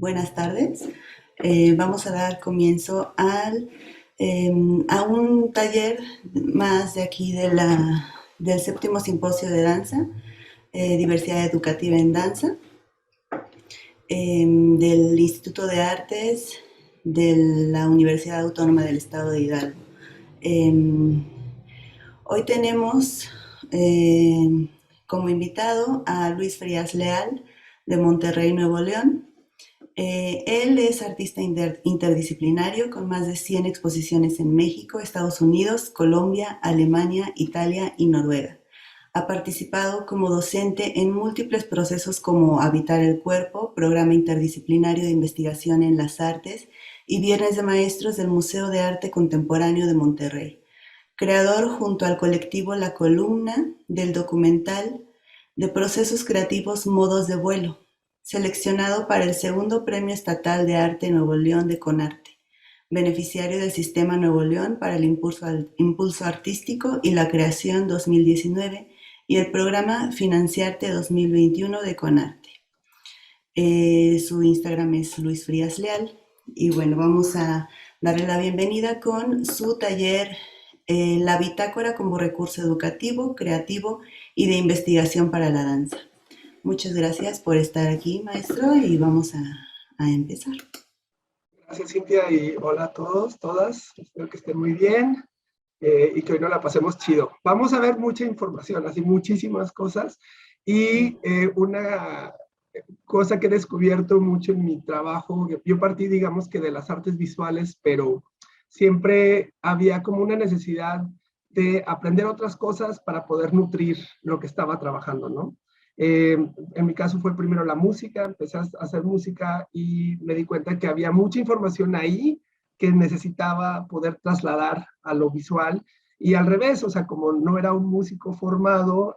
Buenas tardes. Vamos a dar comienzo a un taller más de aquí del séptimo simposio de danza, diversidad educativa en danza, del Instituto de Artes de la Universidad Autónoma del Estado de Hidalgo. Eh, Hoy tenemos como invitado a Luis Frías Leal de Monterrey, Nuevo León. Él es artista interdisciplinario con más de 100 exposiciones en México, Estados Unidos, Colombia, Alemania, Italia y Noruega. Ha participado como docente en múltiples procesos como Habitar el Cuerpo, programa interdisciplinario de investigación en las artes, y Viernes de Maestros del Museo de Arte Contemporáneo de Monterrey. Creador junto al colectivo La Columna del documental de procesos creativos Modos de Vuelo, seleccionado para el segundo Premio Estatal de Arte Nuevo León de Conarte, beneficiario del Sistema Nuevo León para el Impulso Artístico y la Creación 2019 y el programa Financiarte 2021 de Conarte. Su Instagram es Luis Frías Leal y bueno, vamos a darle la bienvenida con su taller La Bitácora como recurso educativo, creativo y de investigación para la danza. Muchas gracias por estar aquí, maestro, y vamos a empezar. Gracias, Cintia, y hola a todos, todas. Espero que estén muy bien y que hoy nos la pasemos chido. Vamos a ver mucha información, así muchísimas cosas. Y una cosa que he descubierto mucho en mi trabajo, yo partí, digamos, que de las artes visuales, pero siempre había como una necesidad de aprender otras cosas para poder nutrir lo que estaba trabajando, ¿no? En mi caso fue primero la música, empecé a hacer música y me di cuenta que había mucha información ahí que necesitaba poder trasladar a lo visual y al revés, o sea, como no era un músico formado,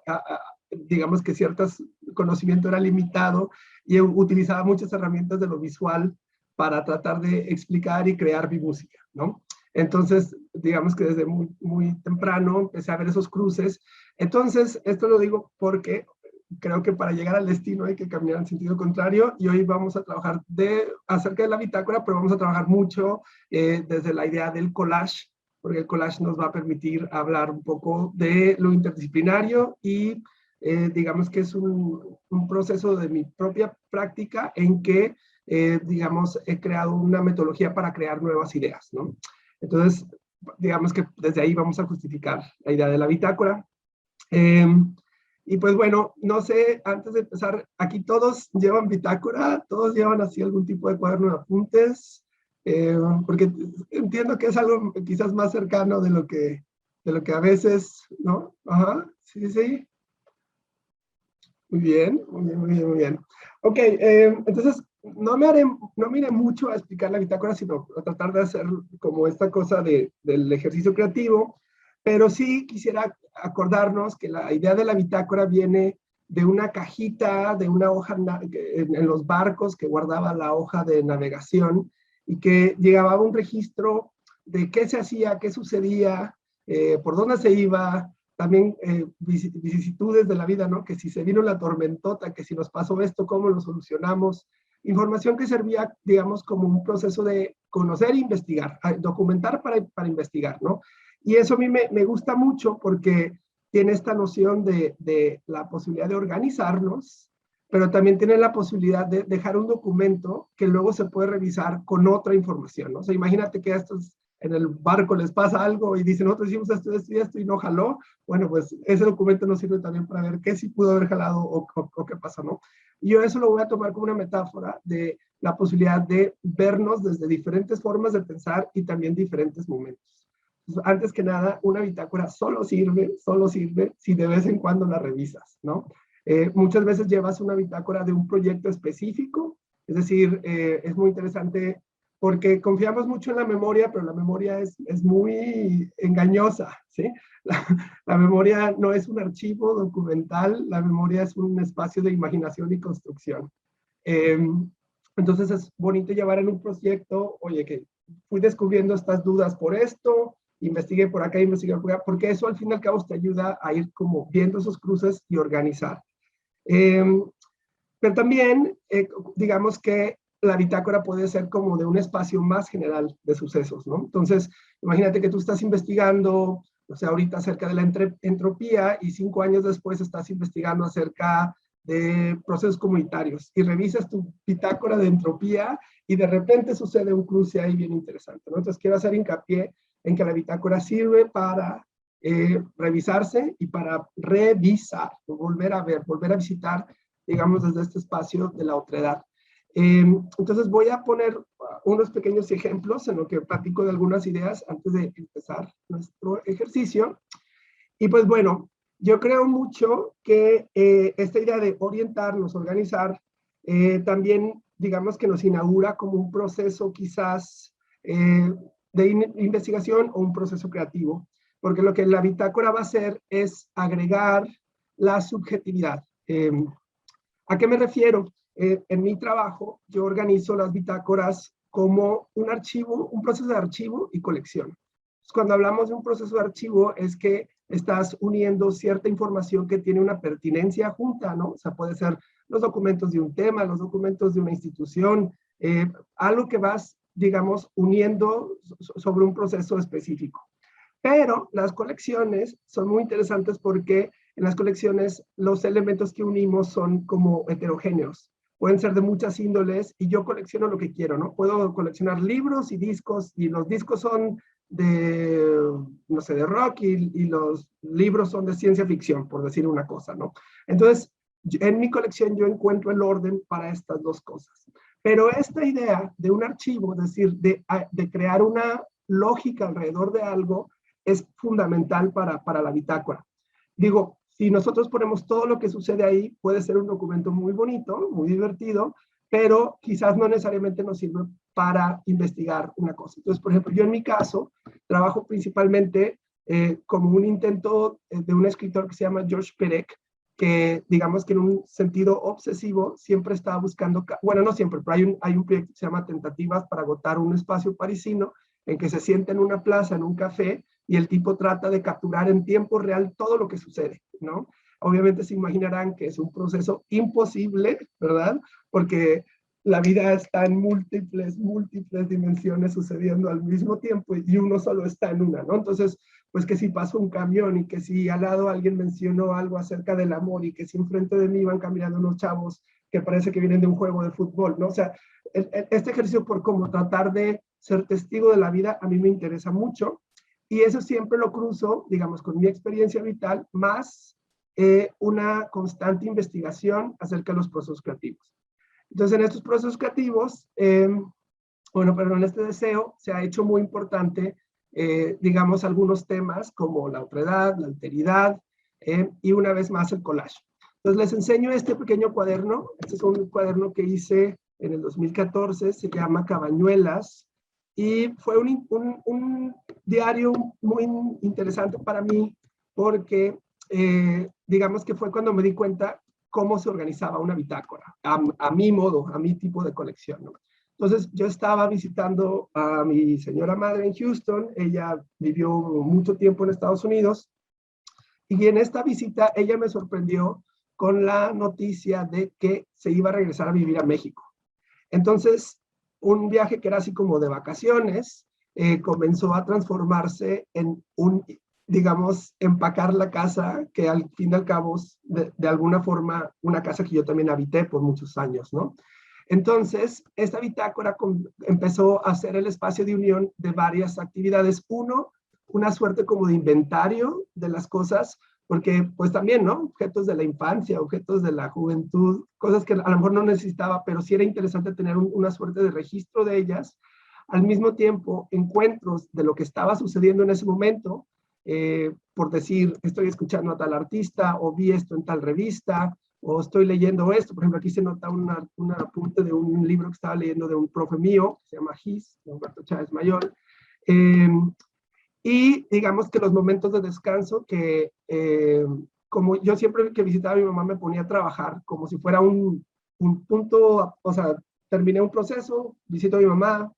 digamos que ciertos conocimiento era limitado y utilizaba muchas herramientas de lo visual para tratar de explicar y crear mi música, ¿no? Entonces, digamos que desde muy, muy temprano empecé a ver esos cruces. Entonces, esto lo digo porque creo que para llegar al destino hay que caminar en sentido contrario y hoy vamos a trabajar acerca de la bitácora, pero vamos a trabajar mucho desde la idea del collage, porque el collage nos va a permitir hablar un poco de lo interdisciplinario y digamos que es un proceso de mi propia práctica en que, digamos, he creado una metodología para crear nuevas ideas, ¿no? Entonces, digamos que desde ahí vamos a justificar la idea de la bitácora. Y pues bueno, no sé, antes de empezar, aquí todos llevan bitácora, todos llevan así algún tipo de cuaderno de apuntes, porque entiendo que es algo quizás más cercano de lo que a veces, ¿no? Ajá, sí, sí. Muy bien, muy bien, muy bien, muy bien. Ok, entonces no me iré mucho a explicar la bitácora, sino a tratar de hacer como esta cosa del ejercicio creativo, pero sí quisiera acordarnos que la idea de la bitácora viene de una cajita, de una hoja en los barcos que guardaba la hoja de navegación y que llegaba a un registro de qué se hacía, qué sucedía, por dónde se iba, también vicisitudes de la vida, ¿no? Que si se vino la tormentota, que si nos pasó esto, ¿cómo lo solucionamos? Información que servía, digamos, como un proceso de conocer e investigar, documentar para investigar, ¿no? Y eso a mí me gusta mucho porque tiene esta noción de la posibilidad de organizarnos, pero también tiene la posibilidad de dejar un documento que luego se puede revisar con otra información, ¿no? O sea, imagínate que estos en el barco les pasa algo y dicen, nosotros hicimos esto y no jaló, bueno, pues ese documento nos sirve también para ver qué sí pudo haber jalado o qué pasó, ¿no? Y yo eso lo voy a tomar como una metáfora de la posibilidad de vernos desde diferentes formas de pensar y también diferentes momentos. Entonces, antes que nada, una bitácora solo sirve si de vez en cuando la revisas, ¿no? Muchas veces llevas una bitácora de un proyecto específico, es decir, es muy interesante porque confiamos mucho en la memoria, pero la memoria es muy engañosa, ¿sí? La memoria no es un archivo documental, la memoria es un espacio de imaginación y construcción. Entonces es bonito llevar en un proyecto, oye, que fui descubriendo estas dudas por esto, investigué por acá, investigué por acá, porque eso al fin y al cabo te ayuda a ir como viendo esos cruces y organizar. Pero también, digamos que la bitácora puede ser como de un espacio más general de sucesos, ¿no? Entonces, imagínate que tú estás investigando, o sea, ahorita acerca de la entropía y 5 años después estás investigando acerca de procesos comunitarios y revisas tu bitácora de entropía y de repente sucede un cruce ahí bien interesante, ¿no? Entonces, quiero hacer hincapié en que la bitácora sirve para revisarse y para revisar, volver a ver, volver a visitar, digamos, desde este espacio de la otredad. Entonces voy a poner unos pequeños ejemplos en lo que platico de algunas ideas antes de empezar nuestro ejercicio. Y pues bueno, yo creo mucho que esta idea de orientarnos, organizar, también digamos que nos inaugura como un proceso quizás de investigación o un proceso creativo, porque lo que la bitácora va a hacer es agregar la subjetividad. ¿A qué me refiero? En mi trabajo, yo organizo las bitácoras como un archivo, un proceso de archivo y colección. Entonces, cuando hablamos de un proceso de archivo, es que estás uniendo cierta información que tiene una pertinencia junta, ¿no? O sea, puede ser los documentos de un tema, los documentos de una institución, algo que vas, digamos, uniendo sobre un proceso específico. Pero las colecciones son muy interesantes porque en las colecciones los elementos que unimos son como heterogéneos. Pueden ser de muchas índoles y yo colecciono lo que quiero, ¿no? Puedo coleccionar libros y discos y los discos son de, no sé, de rock y los libros son de ciencia ficción, por decir una cosa, ¿no? Entonces, en mi colección yo encuentro el orden para estas dos cosas. Pero esta idea de un archivo, es decir, de crear una lógica alrededor de algo, es fundamental para la bitácora. Digo, si nosotros ponemos todo lo que sucede ahí, puede ser un documento muy bonito, muy divertido, pero quizás no necesariamente nos sirve para investigar una cosa. Entonces, por ejemplo, yo en mi caso trabajo principalmente como un intento de un escritor que se llama George Perec, que digamos que en un sentido obsesivo siempre está buscando, bueno, no siempre, pero hay un proyecto que se llama Tentativas para agotar un espacio parisino, en que se sienta en una plaza, en un café, y el tipo trata de capturar en tiempo real todo lo que sucede, ¿no? Obviamente se imaginarán que es un proceso imposible, ¿verdad? Porque la vida está en múltiples dimensiones sucediendo al mismo tiempo y uno solo está en una, ¿no? Entonces, pues que si pasó un camión y que si al lado alguien mencionó algo acerca del amor y que si enfrente de mí van caminando unos chavos que parece que vienen de un juego de fútbol, ¿no? O sea, este ejercicio por cómo tratar de ser testigo de la vida a mí me interesa mucho y eso siempre lo cruzo, digamos, con mi experiencia vital, más una constante investigación acerca de los procesos creativos. Entonces, en estos procesos creativos, bueno, pero en este deseo se ha hecho muy importante, digamos, algunos temas como la otredad, la alteridad, y una vez más el collage. Entonces, les enseño este pequeño cuaderno. Este es un cuaderno que hice en el 2014, se llama Cabañuelas, y fue un diario muy interesante para mí porque, digamos que fue cuando me di cuenta cómo se organizaba una bitácora, a mi modo, a mi tipo de colección, ¿no? Entonces, yo estaba visitando a mi señora madre en Houston, ella vivió mucho tiempo en Estados Unidos, y en esta visita ella me sorprendió con la noticia de que se iba a regresar a vivir a México. Entonces, un viaje que era así como de vacaciones, comenzó a transformarse en un, digamos, empacar la casa, que al fin y al cabo, de alguna forma, una casa que yo también habité por muchos años, ¿no? Entonces, esta bitácora empezó a ser el espacio de unión de varias actividades. Uno, una suerte como de inventario de las cosas, porque pues también, ¿no? Objetos de la infancia, objetos de la juventud, cosas que a lo mejor no necesitaba, pero sí era interesante tener una suerte de registro de ellas. Al mismo tiempo, encuentros de lo que estaba sucediendo en ese momento, por decir, estoy escuchando a tal artista, o vi esto en tal revista, o estoy leyendo esto. Por ejemplo, aquí se nota un apunte de un libro que estaba leyendo de un profe mío, que se llama His, de Humberto Chávez Mayor. Y digamos que los momentos de descanso que, como yo siempre que visitaba a mi mamá me ponía a trabajar como si fuera un punto, o sea, terminé un proceso, visito a mi mamá,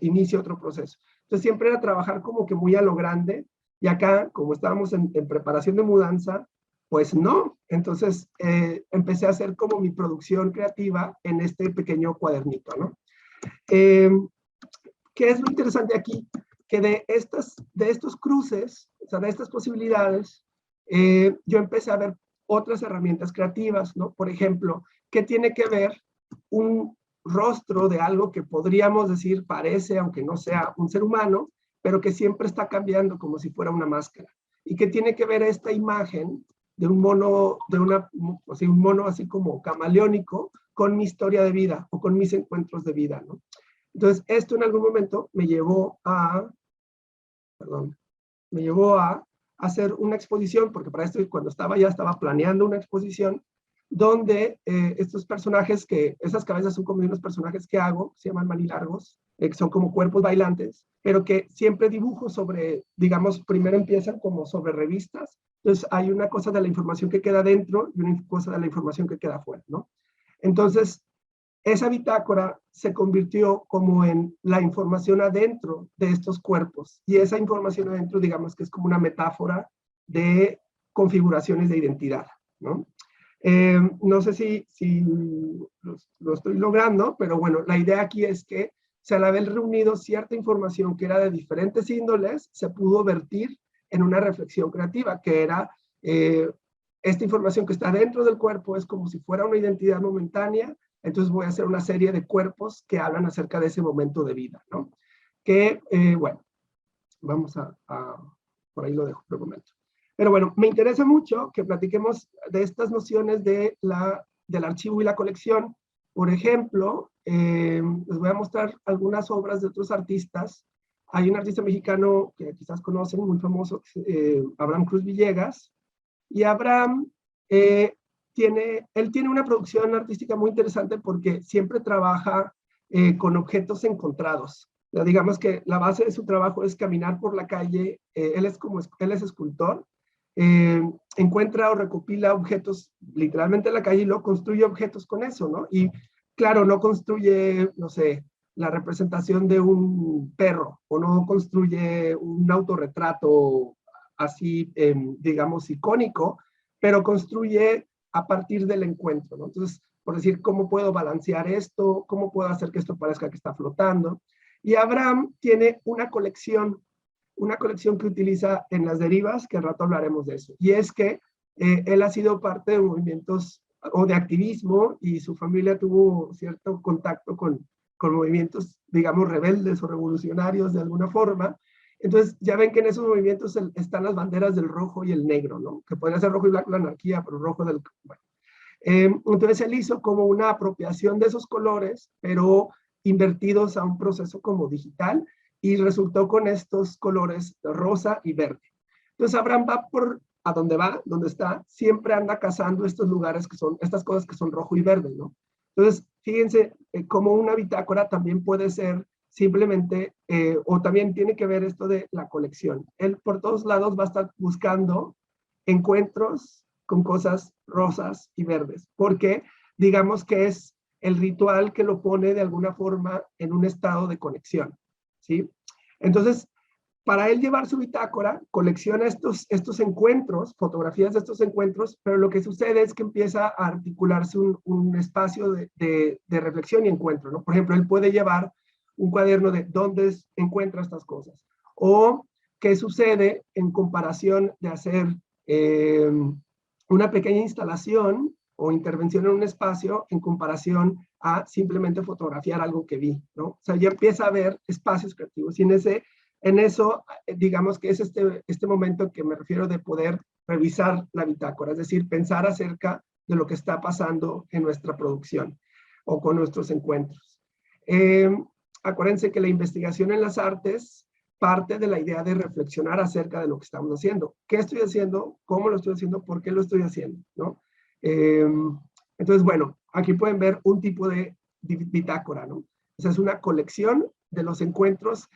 inicio otro proceso. Entonces siempre era trabajar como que muy a lo grande, y acá, como estábamos en preparación de mudanza, Pues no. Entonces empecé a hacer como mi producción creativa en este pequeño cuadernito, ¿no? ¿Qué es lo interesante aquí? Que de estos cruces, o sea, de estas posibilidades, yo empecé a ver otras herramientas creativas, ¿no? Por ejemplo, ¿qué tiene que ver un rostro de algo que podríamos decir parece, aunque no sea un ser humano, pero que siempre está cambiando como si fuera una máscara? ¿Y qué tiene que ver esta imagen de un mono, o sea, un mono así como camaleónico con mi historia de vida o con mis encuentros de vida, ¿no? Entonces, esto en algún momento me llevó a hacer una exposición, porque para esto cuando ya estaba planeando una exposición, donde estos personajes, esas cabezas son como unos personajes que hago, se llaman manilargos, que son como cuerpos bailantes, pero que siempre dibujo sobre, digamos, primero empiezan como sobre revistas, entonces hay una cosa de la información que queda dentro y una cosa de la información que queda afuera, ¿no? Entonces, esa bitácora se convirtió como en la información adentro de estos cuerpos. Y esa información adentro, digamos que es como una metáfora de configuraciones de identidad, ¿no? No sé si lo estoy logrando, pero bueno, la idea aquí es que al haber reunido cierta información que era de diferentes índoles, se pudo vertir en una reflexión creativa, que era esta información que está dentro del cuerpo es como si fuera una identidad momentánea. Entonces voy a hacer una serie de cuerpos que hablan acerca de ese momento de vida, ¿no? Que, bueno, vamos por ahí lo dejo por el momento. Pero bueno, me interesa mucho que platiquemos de estas nociones del archivo y la colección. Por ejemplo, les voy a mostrar algunas obras de otros artistas. Hay un artista mexicano que quizás conocen, muy famoso, Abraham Cruz Villegas. Y Abraham él tiene una producción artística muy interesante porque siempre trabaja con objetos encontrados. O sea, digamos que la base de su trabajo es caminar por la calle. Él es escultor. Encuentra o recopila objetos literalmente en la calle y luego construye objetos con eso, ¿no? Y claro, no construye, no sé, la representación de un perro o no construye un autorretrato así, digamos, icónico, pero construye a partir del encuentro, ¿no? Entonces, por decir, ¿cómo puedo balancear esto? ¿Cómo puedo hacer que esto parezca que está flotando? Y Abraham tiene una colección que utiliza en las derivas, que al rato hablaremos de eso. Y es que él ha sido parte de movimientos o de activismo y su familia tuvo cierto contacto con movimientos, digamos, rebeldes o revolucionarios de alguna forma. Entonces, ya ven que en esos movimientos están las banderas del rojo y el negro, ¿no? Que podría ser rojo y blanco la anarquía, pero rojo del... Bueno. Entonces, él hizo como una apropiación de esos colores, pero invertidos a un proceso como digital, y resultó con estos colores rosa y verde. Entonces, Abraham va a donde está, siempre anda cazando estos lugares que son, estas cosas que son rojo y verde, ¿no? Entonces, fíjense cómo una bitácora también puede ser simplemente, o también tiene que ver esto de la colección. Él por todos lados va a estar buscando encuentros con cosas rosas y verdes, porque digamos que es el ritual que lo pone de alguna forma en un estado de conexión, ¿sí? Entonces, para él llevar su bitácora, colecciona estos encuentros, fotografías de estos encuentros, pero lo que sucede es que empieza a articularse un espacio de reflexión y encuentro, ¿no? Por ejemplo, él puede llevar un cuaderno de dónde encuentra estas cosas, o qué sucede en comparación de hacer una pequeña instalación o intervención en un espacio en comparación a simplemente fotografiar algo que vi, ¿no? O sea, ya empieza a haber espacios creativos y en eso, digamos que es este momento que me refiero de poder revisar la bitácora, es decir, pensar acerca de lo que está pasando en nuestra producción o con nuestros encuentros. Acuérdense que la investigación en las artes parte de la idea de reflexionar acerca de lo que estamos haciendo. ¿Qué estoy haciendo? ¿Cómo lo estoy haciendo? ¿Por qué lo estoy haciendo? ¿No? Entonces, bueno, aquí pueden ver un tipo de bitácora, ¿no? O sea, es una colección de los encuentros,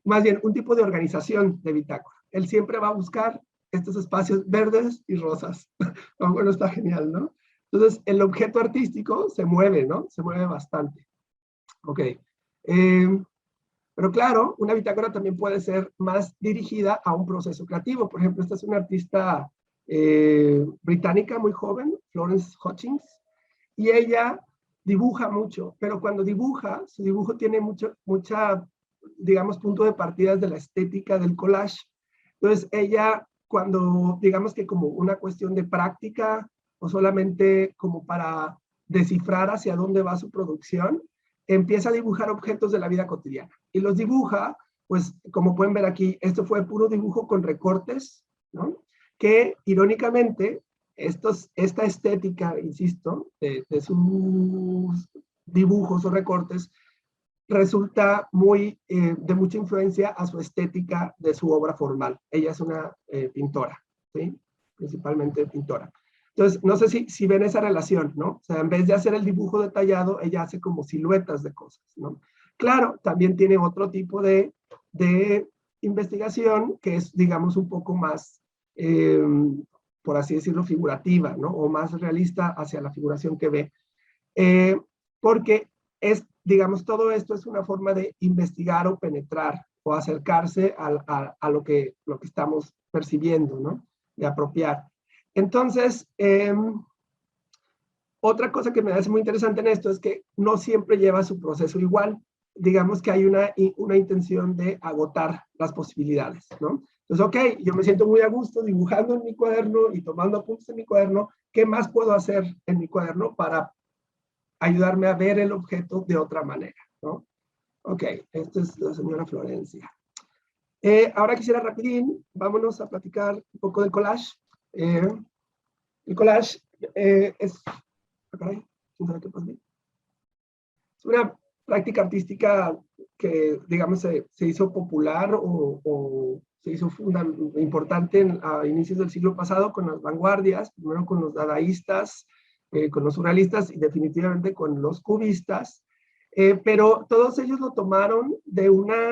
más bien un tipo de organización de bitácora. Él siempre va a buscar estos espacios verdes y rosas. Bueno, está genial, ¿no? Entonces, el objeto artístico se mueve, ¿no? Se mueve bastante. Ok. Pero claro, una bitácora también puede ser más dirigida a un proceso creativo. Por ejemplo, esta es una artista británica muy joven, Florence Hutchings, y ella dibuja mucho, pero cuando dibuja, su dibujo tiene mucha, digamos, punto de partida de la estética del collage. Entonces ella, cuando, digamos que como una cuestión de práctica o solamente como para descifrar hacia dónde va su producción, empieza a dibujar objetos de la vida cotidiana. Y los dibuja, pues como pueden ver aquí, esto fue puro dibujo con recortes, ¿no? Que irónicamente, esta estética, insisto, de sus dibujos o recortes, resulta de mucha influencia a su estética de su obra formal. Ella es una pintora, ¿sí? Principalmente pintora. Entonces, no sé si ven esa relación, ¿no? O sea, en vez de hacer el dibujo detallado, ella hace como siluetas de cosas, ¿no? Claro, también tiene otro tipo de investigación que es, digamos, un poco más, por así decirlo, figurativa, ¿no? O más realista hacia la figuración que ve. Porque digamos, todo esto es una forma de investigar o penetrar o acercarse a lo que estamos percibiendo, ¿no? De apropiar. Entonces, otra cosa que me parece muy interesante en esto es que no siempre lleva su proceso igual. Digamos que hay una intención de agotar las posibilidades, ¿no? Entonces, ok, yo me siento muy a gusto dibujando en mi cuaderno y tomando apuntes en mi cuaderno. ¿Qué más puedo hacer en mi cuaderno para ayudarme a ver el objeto de otra manera, ¿no? Ok, esta es la señora Florencia. Ahora quisiera rapidín, vámonos a platicar un poco del collage. El collage es una práctica artística que, digamos, se hizo popular o se hizo importante a inicios del siglo pasado con las vanguardias, primero con los dadaístas, con los surrealistas y definitivamente con los cubistas, pero todos ellos lo tomaron de un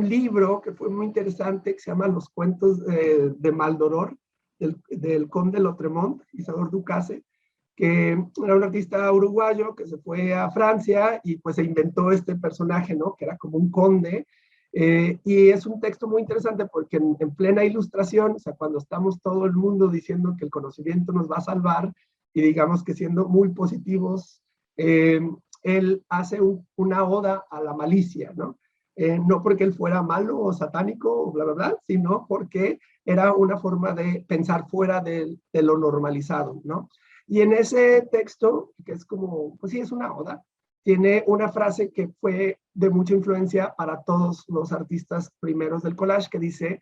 libro que fue muy interesante que se llama Los cuentos de Maldoror, del conde Lautréamont, Isadore Ducasse, que era un artista uruguayo que se fue a Francia y pues se inventó este personaje, ¿no? Que era como un conde. Y es un texto muy interesante porque en plena ilustración, o sea, cuando estamos todo el mundo diciendo que el conocimiento nos va a salvar y digamos que siendo muy positivos, él hace una oda a la malicia, ¿no? No porque él fuera malo o satánico o bla, bla, bla, sino porque era una forma de pensar fuera de lo normalizado, ¿no? Y en ese texto, que es como, pues sí, es una oda, tiene una frase que fue de mucha influencia para todos los artistas primeros del collage, que dice,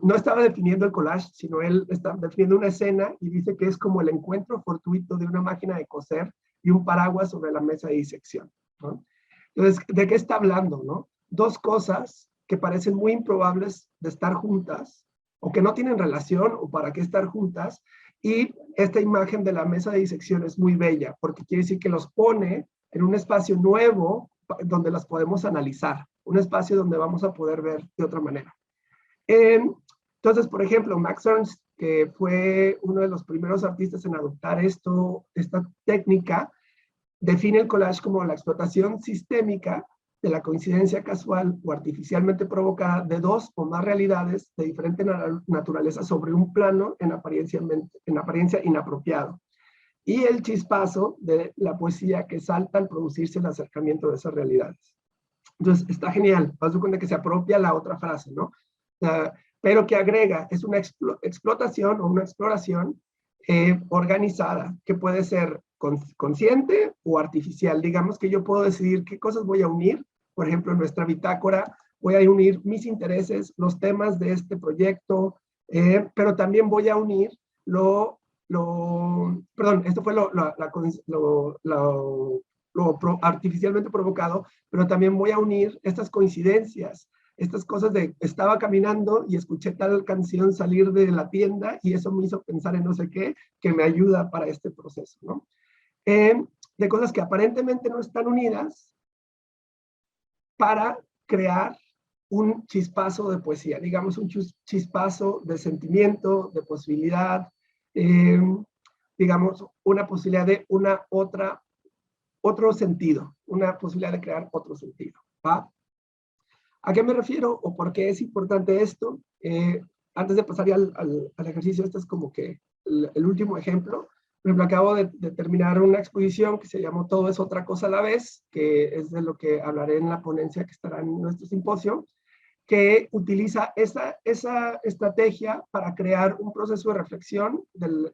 no estaba definiendo el collage, sino él está definiendo una escena y dice que es como el encuentro fortuito de una máquina de coser y un paraguas sobre la mesa de disección, ¿no? Entonces, ¿de qué está hablando, no? Dos cosas que parecen muy improbables de estar juntas, o que no tienen relación, o para qué estar juntas, y esta imagen de la mesa de disección es muy bella, porque quiere decir que los pone en un espacio nuevo donde las podemos analizar, un espacio donde vamos a poder ver de otra manera. Entonces, por ejemplo, Max Ernst, que fue uno de los primeros artistas en adoptar esta técnica, define el collage como la explotación sistémica de la coincidencia casual o artificialmente provocada de dos o más realidades de diferente naturaleza sobre un plano en apariencia inapropiado. Y el chispazo de la poesía que salta al producirse el acercamiento de esas realidades. Entonces, está genial. Vas a cuenta que se apropia la otra frase, ¿no? Pero que agrega, es una explotación o una exploración organizada, que puede ser consciente o artificial. Digamos que yo puedo decidir qué cosas voy a unir. Por ejemplo, en nuestra bitácora voy a unir mis intereses, los temas de este proyecto, pero también voy a unir perdón, esto fue artificialmente provocado, pero también voy a unir estas coincidencias, estas cosas de estaba caminando y escuché tal canción salir de la tienda y eso me hizo pensar en no sé qué, que me ayuda para este proceso, ¿no? De cosas que aparentemente no están unidas para crear un chispazo de poesía, digamos un chispazo de sentimiento, de posibilidad, digamos una posibilidad de otro sentido, una posibilidad de crear otro sentido, ¿va? ¿A qué me refiero o por qué es importante esto? antes de pasar ya al ejercicio, este es como que el último ejemplo. Por ejemplo, acabo de terminar una exposición que se llamó Todo es otra cosa a la vez, que es de lo que hablaré en la ponencia que estará en nuestro simposio, que utiliza esa estrategia para crear un proceso de reflexión del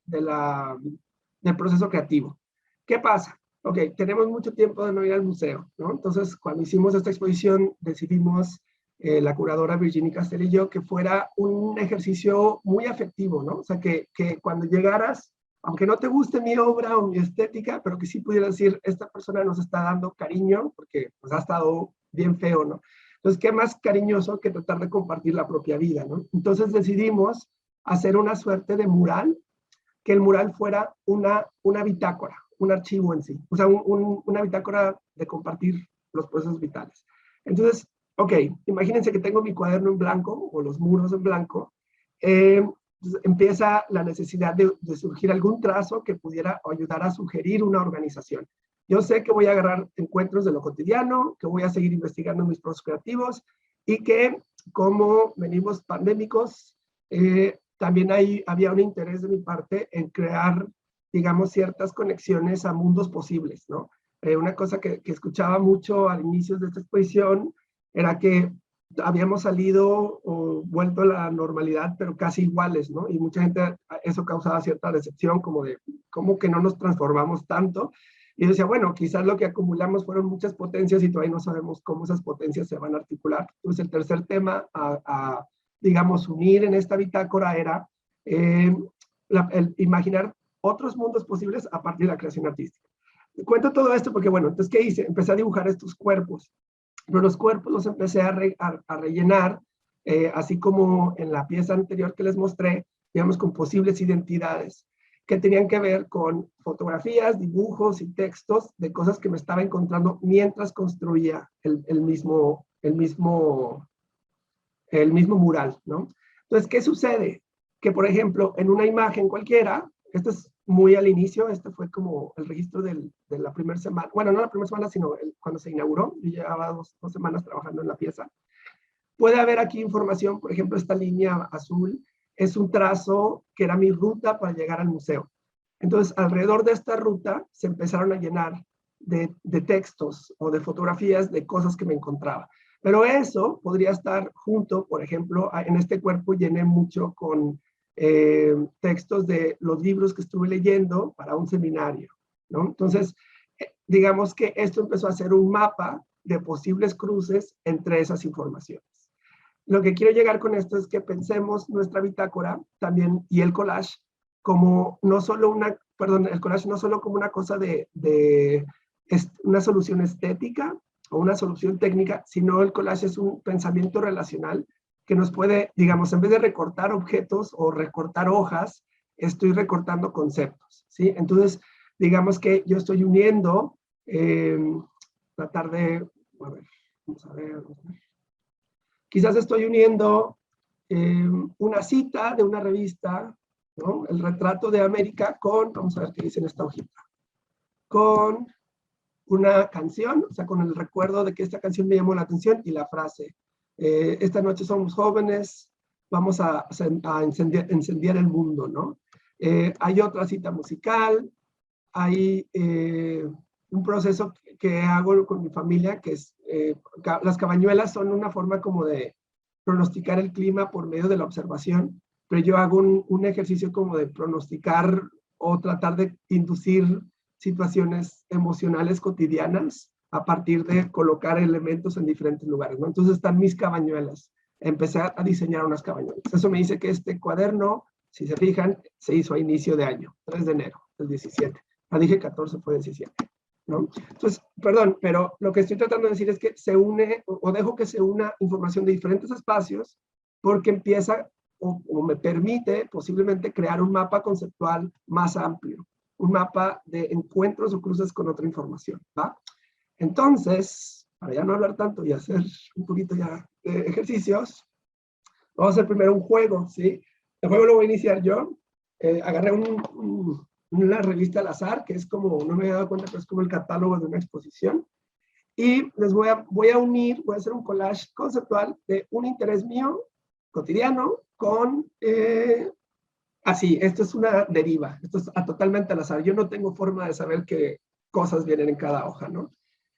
proceso creativo. ¿Qué pasa? Ok, tenemos mucho tiempo de no ir al museo, ¿no? Entonces, cuando hicimos esta exposición, decidimos, la curadora Virginie Castell y yo, que fuera un ejercicio muy afectivo, ¿no? O sea, que cuando llegaras, aunque no te guste mi obra o mi estética, pero que sí pudieras decir, esta persona nos está dando cariño, porque pues, ha estado bien feo, ¿no? Entonces, ¿qué más cariñoso que tratar de compartir la propia vida, ¿no? Entonces decidimos hacer una suerte de mural, que el mural fuera una bitácora, un archivo en sí, o sea, una bitácora de compartir los procesos vitales. Entonces, ok, imagínense que tengo mi cuaderno en blanco o los muros en blanco, empieza la necesidad de surgir algún trazo que pudiera ayudar a sugerir una organización. Yo sé que voy a agarrar encuentros de lo cotidiano, que voy a seguir investigando mis procesos creativos y que como venimos pandémicos, también había un interés de mi parte en crear, digamos, ciertas conexiones a mundos posibles, ¿no? Una cosa que escuchaba mucho al inicio de esta exposición era que habíamos salido o vuelto a la normalidad, pero casi iguales, ¿no? Y mucha gente, eso causaba cierta decepción, como de, ¿cómo que no nos transformamos tanto? Y yo decía, bueno, quizás lo que acumulamos fueron muchas potencias y todavía no sabemos cómo esas potencias se van a articular. Entonces, el tercer tema digamos, unir en esta bitácora era el imaginar otros mundos posibles a partir de la creación artística. Cuento todo esto porque, bueno, entonces, ¿qué hice? Empecé a dibujar estos cuerpos, pero los cuerpos los empecé a rellenar, así como en la pieza anterior que les mostré, digamos, con posibles identidades que tenían que ver con fotografías, dibujos y textos de cosas que me estaba encontrando mientras construía el mismo mural, ¿no? Entonces, ¿qué sucede? Que, por ejemplo, en una imagen cualquiera, esto es muy al inicio, este fue como el registro de la primera semana, bueno, no la primera semana, sino cuando se inauguró, yo llevaba dos semanas trabajando en la pieza. Puede haber aquí información, por ejemplo, esta línea azul es un trazo que era mi ruta para llegar al museo. Entonces, alrededor de esta ruta se empezaron a llenar de textos o de fotografías de cosas que me encontraba. Pero eso podría estar junto, por ejemplo, en este cuerpo llené mucho con textos de los libros que estuve leyendo para un seminario, ¿no? Entonces, digamos que esto empezó a ser un mapa de posibles cruces entre esas informaciones. Lo que quiero llegar con esto es que pensemos nuestra bitácora también y el collage como no solo el collage no solo como una cosa de una solución estética o una solución técnica, sino el collage es un pensamiento relacional que nos puede, digamos, en vez de recortar objetos o recortar hojas, estoy recortando conceptos, ¿sí? Entonces, digamos que yo estoy uniendo, tratar de, a ver, vamos a ver. Quizás estoy uniendo una cita de una revista, ¿no? El retrato de América con, vamos a ver qué dice en esta hojita, con una canción, o sea, con el recuerdo de que esta canción me llamó la atención y la frase, esta noche somos jóvenes, vamos a encender el mundo, ¿no? Hay otra cita musical, hay un proceso que hago con mi familia, que es, las cabañuelas son una forma como de pronosticar el clima por medio de la observación, pero yo hago un ejercicio como de pronosticar o tratar de inducir situaciones emocionales cotidianas a partir de colocar elementos en diferentes lugares, ¿no? Entonces están mis cabañuelas. Empecé a diseñar unas cabañuelas. Eso me dice que este cuaderno, si se fijan, se hizo a inicio de año, 3 de enero del 17. Dije 14, fue 17, ¿no? Entonces, perdón, pero lo que estoy tratando de decir es que se une, o dejo que se una información de diferentes espacios, porque empieza, o me permite posiblemente crear un mapa conceptual más amplio, un mapa de encuentros o cruces con otra información, ¿va? Entonces, para ya no hablar tanto y hacer un poquito ya de ejercicios, vamos a hacer primero un juego, ¿sí? El juego lo voy a iniciar yo. Agarré una revista al azar, que es como, no me había dado cuenta, pero es como el catálogo de una exposición. Y les voy a unir, voy a hacer un collage conceptual de un interés mío cotidiano con, así, esto es una deriva, esto es totalmente al azar. Yo no tengo forma de saber qué cosas vienen en cada hoja, ¿no?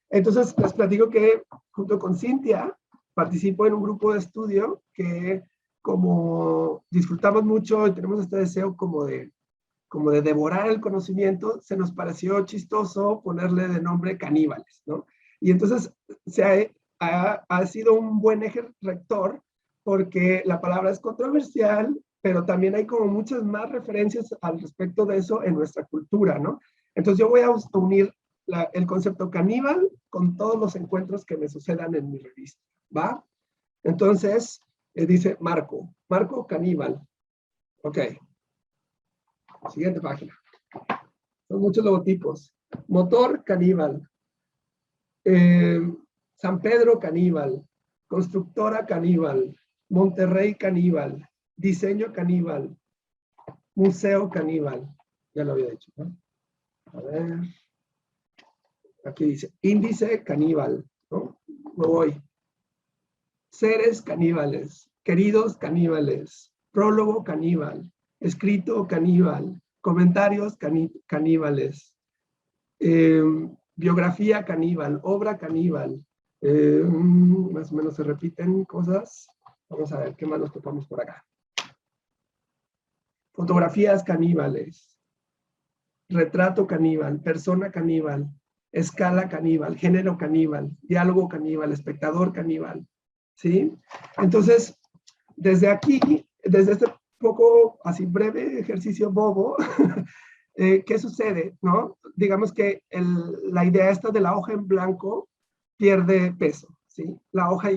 Entonces, les platico que junto con Cintia participo en un grupo de estudio que como disfrutamos mucho y tenemos este deseo como de devorar el conocimiento, se nos pareció chistoso ponerle de nombre caníbales, ¿no? Y entonces ha sido un buen eje rector porque la palabra es controversial, pero también hay como muchas más referencias al respecto de eso en nuestra cultura, ¿no? Entonces yo voy a unir el concepto caníbal con todos los encuentros que me sucedan en mi revista, ¿va? Entonces, dice Marco caníbal. Ok, siguiente página. Son muchos logotipos. Motor caníbal. San Pedro caníbal. Constructora caníbal. Monterrey caníbal. Diseño caníbal. Museo caníbal. Ya lo había dicho, ¿no? A ver. Aquí dice, índice caníbal, ¿no? Me voy. Seres caníbales, queridos caníbales, prólogo caníbal, escrito caníbal, comentarios caníbales, biografía caníbal, obra caníbal, más o menos se repiten cosas. Vamos a ver qué más nos topamos por acá. Fotografías caníbales, retrato caníbal, persona caníbal, escala caníbal, género caníbal, diálogo caníbal, espectador caníbal, ¿sí? Entonces, desde aquí, desde este poco así breve ejercicio bobo, ¿qué sucede? ¿No? Digamos que la idea esta de la hoja en blanco pierde peso, ¿sí? La hoja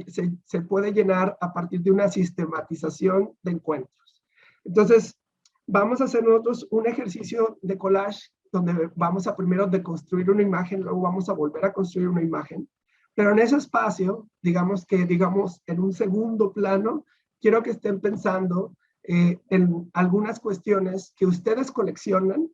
se puede llenar a partir de una sistematización de encuentros. Entonces, vamos a hacer nosotros un ejercicio de collage donde vamos a primero deconstruir una imagen, luego vamos a volver a construir una imagen. Pero en ese espacio, digamos en un segundo plano, quiero que estén pensando en algunas cuestiones que ustedes coleccionan,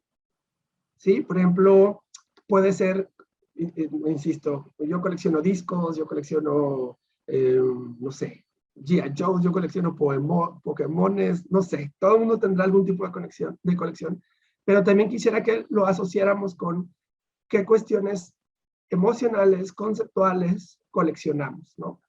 ¿sí? Por ejemplo, puede ser, insisto, yo colecciono discos, yo colecciono, no sé, G.I. Joe, yo colecciono Pokémones, no sé, todo el mundo tendrá algún tipo de colección, pero también quisiera que lo asociáramos con qué cuestiones emocionales, conceptuales coleccionamos, ¿no?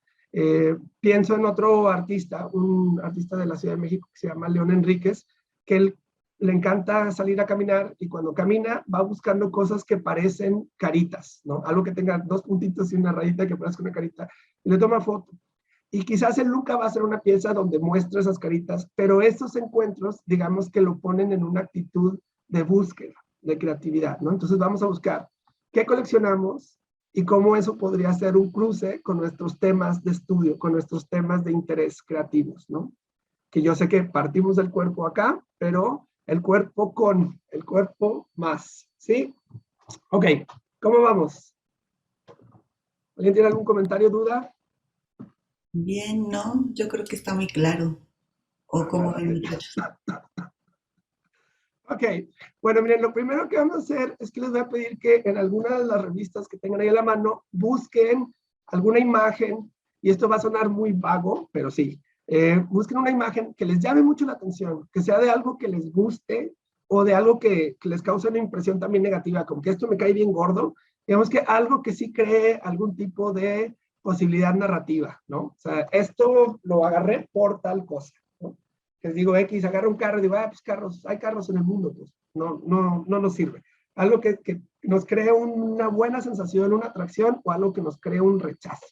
Pienso en otro artista, un artista de la Ciudad de México que se llama León Enríquez, que él le encanta salir a caminar y cuando camina va buscando cosas que parecen caritas, ¿no? Algo que tenga dos puntitos y una rayita que parezca una carita, y le toma foto. Y quizás él nunca va a hacer una pieza donde muestre esas caritas, pero estos encuentros, digamos que lo ponen en una actitud de búsqueda, de creatividad, ¿no? Entonces vamos a buscar qué coleccionamos y cómo eso podría ser un cruce con nuestros temas de estudio, con nuestros temas de interés creativos, ¿no? Que yo sé que partimos del cuerpo acá, pero el cuerpo con, el cuerpo más, ¿sí? Ok, ¿cómo vamos? ¿Alguien tiene algún comentario, duda? Bien, ¿no? Yo creo que está muy claro. ¿O cómo ven, muchachos? Ok, bueno, miren, lo primero que vamos a hacer es que les voy a pedir que en alguna de las revistas que tengan ahí a la mano busquen alguna imagen, y esto va a sonar muy vago, pero sí, busquen una imagen que les llame mucho la atención, que sea de algo que les guste o de algo que les cause una impresión también negativa, como que esto me cae bien gordo, digamos que algo que sí cree algún tipo de posibilidad narrativa, ¿no? O sea, esto lo agarré por tal cosa, ¿no? Que digo X, agarra un carro y digo, pues carros, hay carros en el mundo, pues no nos sirve. Algo que nos cree una buena sensación, una atracción, o algo que nos cree un rechazo.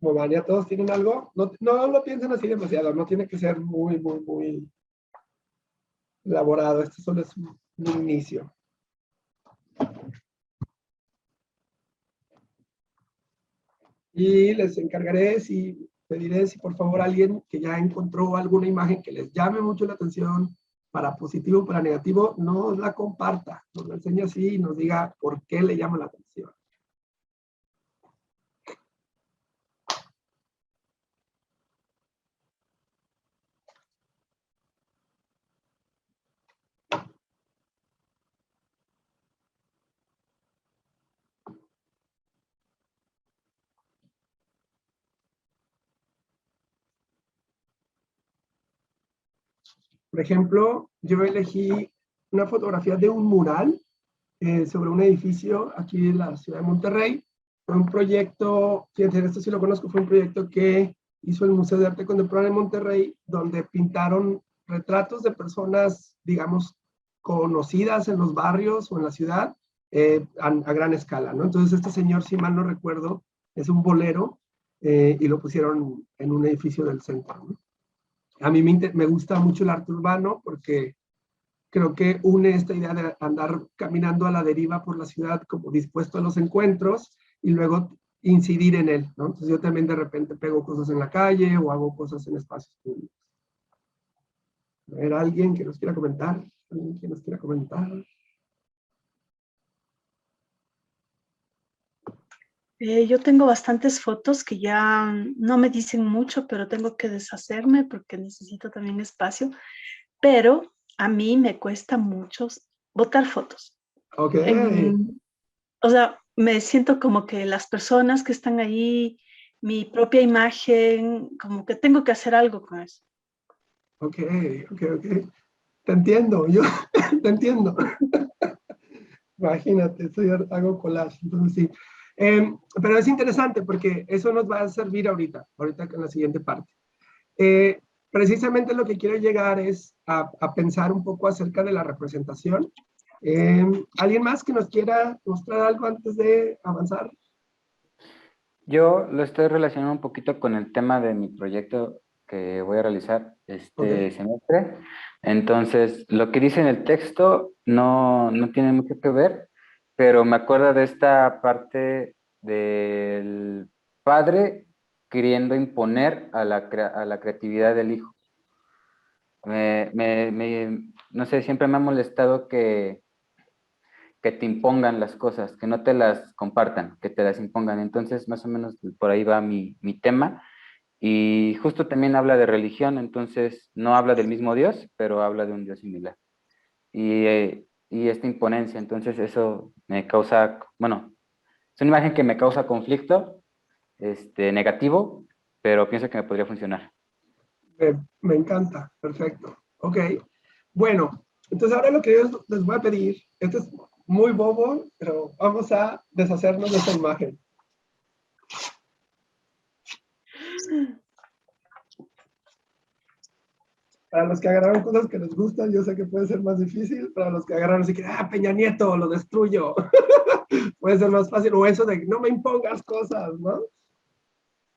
¿Cómo van? ¿Ya todos tienen algo? No, no lo piensen así demasiado, no tiene que ser muy, muy, muy elaborado. Esto solo es un inicio. Y les encargaré, si pediré, si por favor alguien que ya encontró alguna imagen que les llame mucho la atención, para positivo o para negativo, nos la comparta, nos la enseñe así y nos diga por qué le llama la atención. Por ejemplo, yo elegí una fotografía de un mural sobre un edificio aquí en la ciudad de Monterrey. Fue un proyecto, fíjense, esto sí lo conozco, fue un proyecto que hizo el Museo de Arte Contemporáneo de Monterrey, donde pintaron retratos de personas, digamos, conocidas en los barrios o en la ciudad a gran escala, ¿no? Entonces este señor, si mal no recuerdo, es un bolero y lo pusieron en un edificio del centro, ¿no? A mí me gusta mucho el arte urbano porque creo que une esta idea de andar caminando a la deriva por la ciudad como dispuesto a los encuentros y luego incidir en él, ¿no? Entonces yo también de repente pego cosas en la calle o hago cosas en espacios públicos. A ver, alguien que nos quiera comentar, alguien que nos quiera comentar. Yo tengo bastantes fotos que ya no me dicen mucho, pero tengo que deshacerme porque necesito también espacio. Pero a mí me cuesta mucho botar fotos. Ok. O sea, me siento como que las personas que están ahí, mi propia imagen, como que tengo que hacer algo con eso. Ok. Te entiendo, yo te entiendo. Imagínate, hago collage, entonces sí. Pero es interesante porque eso nos va a servir ahorita en la siguiente parte. Precisamente lo que quiero llegar es a pensar un poco acerca de la representación. ¿Alguien más que nos quiera mostrar algo antes de avanzar? Yo lo estoy relacionando un poquito con el tema de mi proyecto que voy a realizar este semestre. Entonces, lo que dice en el texto no tiene mucho que ver, pero me acuerda de esta parte del padre queriendo imponer a la creatividad del hijo. No sé, siempre me ha molestado que te impongan las cosas, que no te las compartan, que te las impongan. Entonces, más o menos por ahí va mi tema. Y justo también habla de religión, entonces no habla del mismo Dios, pero habla de un Dios similar. Y esta imponencia, entonces eso me causa, bueno, es una imagen que me causa conflicto, negativo, pero pienso que me podría funcionar. Me encanta, perfecto. Ok, bueno, entonces ahora lo que yo les voy a pedir, esto es muy bobo, pero vamos a deshacernos de esta imagen. Para los que agarraron cosas que les gustan, yo sé que puede ser más difícil. Para los que agarraron así que, Peña Nieto, lo destruyo. Puede ser más fácil. O eso de, no me impongas cosas, ¿no?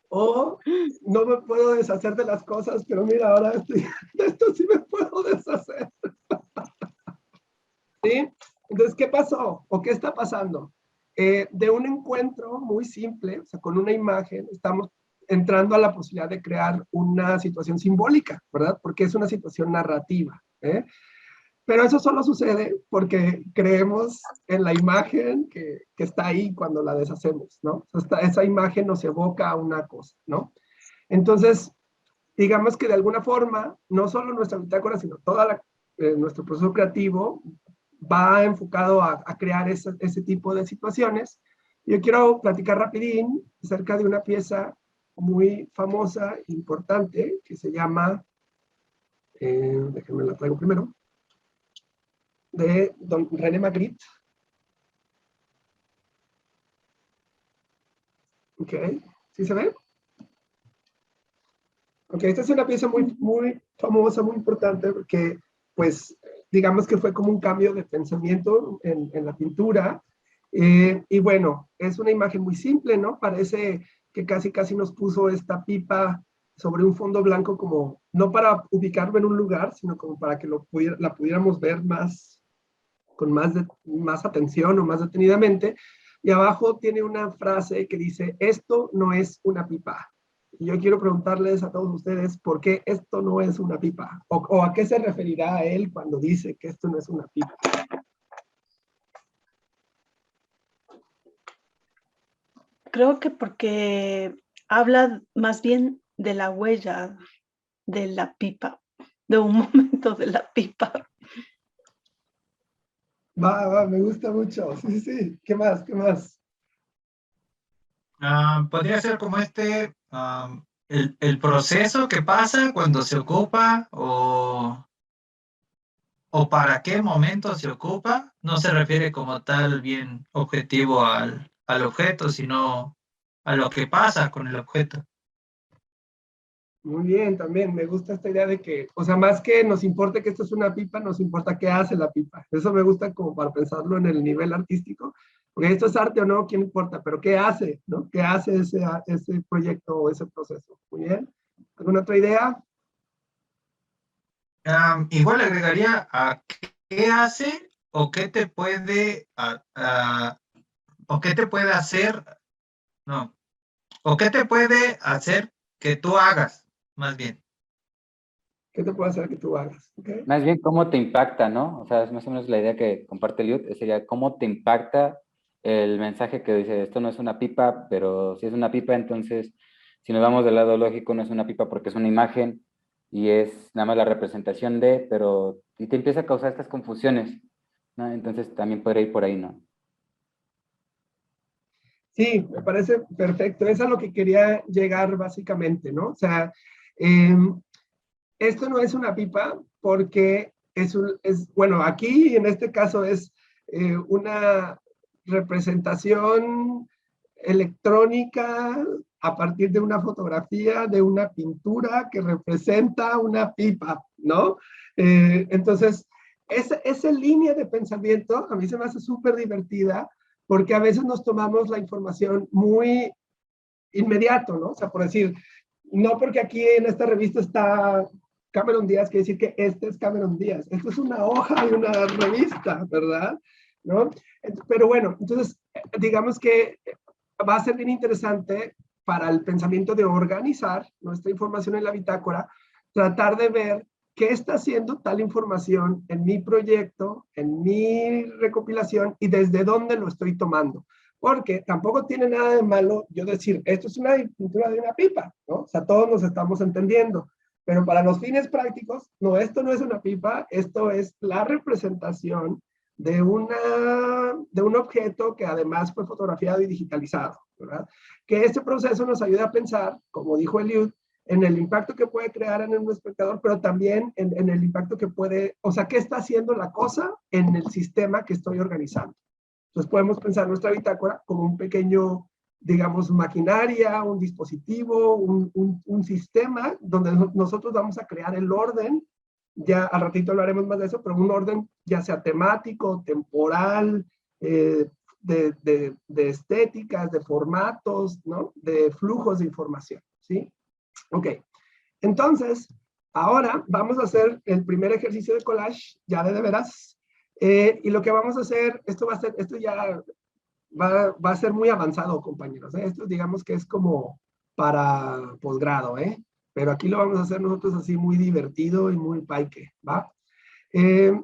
O no me puedo deshacer de las cosas, pero mira, ahora esto sí me puedo deshacer. ¿Sí? Entonces, ¿qué pasó? ¿O qué está pasando? De un encuentro muy simple, o sea, con una imagen, estamos entrando a la posibilidad de crear una situación simbólica, ¿verdad? Porque es una situación narrativa, ¿eh? Pero eso solo sucede porque creemos en la imagen que está ahí cuando la deshacemos, ¿no? O sea, esa imagen nos evoca a una cosa, ¿no? Entonces, digamos que de alguna forma, no solo nuestra bitácora, sino todo nuestro proceso creativo va enfocado a crear ese tipo de situaciones. Yo quiero platicar rapidín acerca de una pieza muy famosa, importante, que se llama, déjenme la traigo primero, de don René Magritte. Ok, ¿sí se ve? Ok, esta es una pieza muy famosa, muy importante, porque, pues, digamos que fue como un cambio de pensamiento en la pintura. Y bueno, es una imagen muy simple, ¿no? Parece que casi casi nos puso esta pipa sobre un fondo blanco como, no para ubicarlo en un lugar, sino como para que la pudiéramos ver más, con más atención o más detenidamente. Y abajo tiene una frase que dice, esto no es una pipa. Y yo quiero preguntarles a todos ustedes, ¿por qué esto no es una pipa? O a qué se referirá a él cuando dice que esto no es una pipa. Creo que porque habla más bien de la huella de la pipa, de un momento de la pipa. Me gusta mucho. Sí, sí. ¿Qué más? ¿Qué más? Podría ser como el proceso que pasa cuando se ocupa o para qué momento se ocupa. No se refiere como tal bien objetivo al objeto, sino a lo que pasa con el objeto. Muy bien, también me gusta esta idea de que, o sea, más que nos importe que esto es una pipa, nos importa qué hace la pipa. Eso me gusta como para pensarlo en el nivel artístico, porque esto es arte o no, ¿quién importa? Pero ¿qué hace, no? ¿Qué hace ese proyecto o ese proceso? Muy bien. ¿Alguna otra idea? Igual le agregaría a qué hace o qué te puede, o qué te puede hacer, no, o qué te puede hacer que tú hagas, más bien. ¿Qué te puede hacer que tú hagas? ¿Okay? Más bien, ¿cómo te impacta, no? O sea, es más o menos la idea que comparte Eliud, sería cómo te impacta el mensaje que dice, esto no es una pipa, pero si es una pipa, entonces, si nos vamos del lado lógico, no es una pipa porque es una imagen y es nada más la representación de, pero, y te empieza a causar estas confusiones, ¿no? Entonces, también podría ir por ahí, ¿no? Sí, me parece perfecto. Es a lo que quería llegar básicamente, ¿no? O sea, eh, esto no es una pipa porque bueno, aquí en este caso es una representación electrónica a partir de una fotografía, de una pintura que representa una pipa, ¿no? Entonces, esa línea de pensamiento a mí se me hace súper divertida porque a veces nos tomamos la información muy inmediato, ¿no? O sea, por decir, no porque aquí en esta revista está Cameron Díaz, quiere decir que este es Cameron Díaz. Esto es una hoja de una revista, ¿verdad? ¿No? Pero bueno, entonces, digamos que va a ser bien interesante para el pensamiento de organizar nuestra información en la bitácora, tratar de ver qué está haciendo tal información en mi proyecto, en mi recopilación y desde dónde lo estoy tomando. Porque tampoco tiene nada de malo yo decir, esto es una pintura de una pipa, ¿no? O sea, todos nos estamos entendiendo. Pero para los fines prácticos, no, esto no es una pipa, esto es la representación de un objeto que además fue fotografiado y digitalizado, ¿verdad? Que este proceso nos ayuda a pensar, como dijo Eliud, en el impacto que puede crear en un espectador, pero también en el impacto que puede, o sea, qué está haciendo la cosa en el sistema que estoy organizando. Entonces podemos pensar nuestra bitácora como un pequeño, digamos, maquinaria, un dispositivo, un sistema donde nosotros vamos a crear el orden. Ya al ratito hablaremos más de eso, pero un orden ya sea temático, temporal, de estéticas, de formatos, ¿no? De flujos de información, ¿sí? Ok, entonces, ahora vamos a hacer el primer ejercicio de collage, ya de veras. Y lo que vamos a hacer, esto ya va a ser muy avanzado, compañeros. Esto digamos que es como para posgrado, ¿eh? Pero aquí lo vamos a hacer nosotros así muy divertido y muy paique, ¿va? Eh,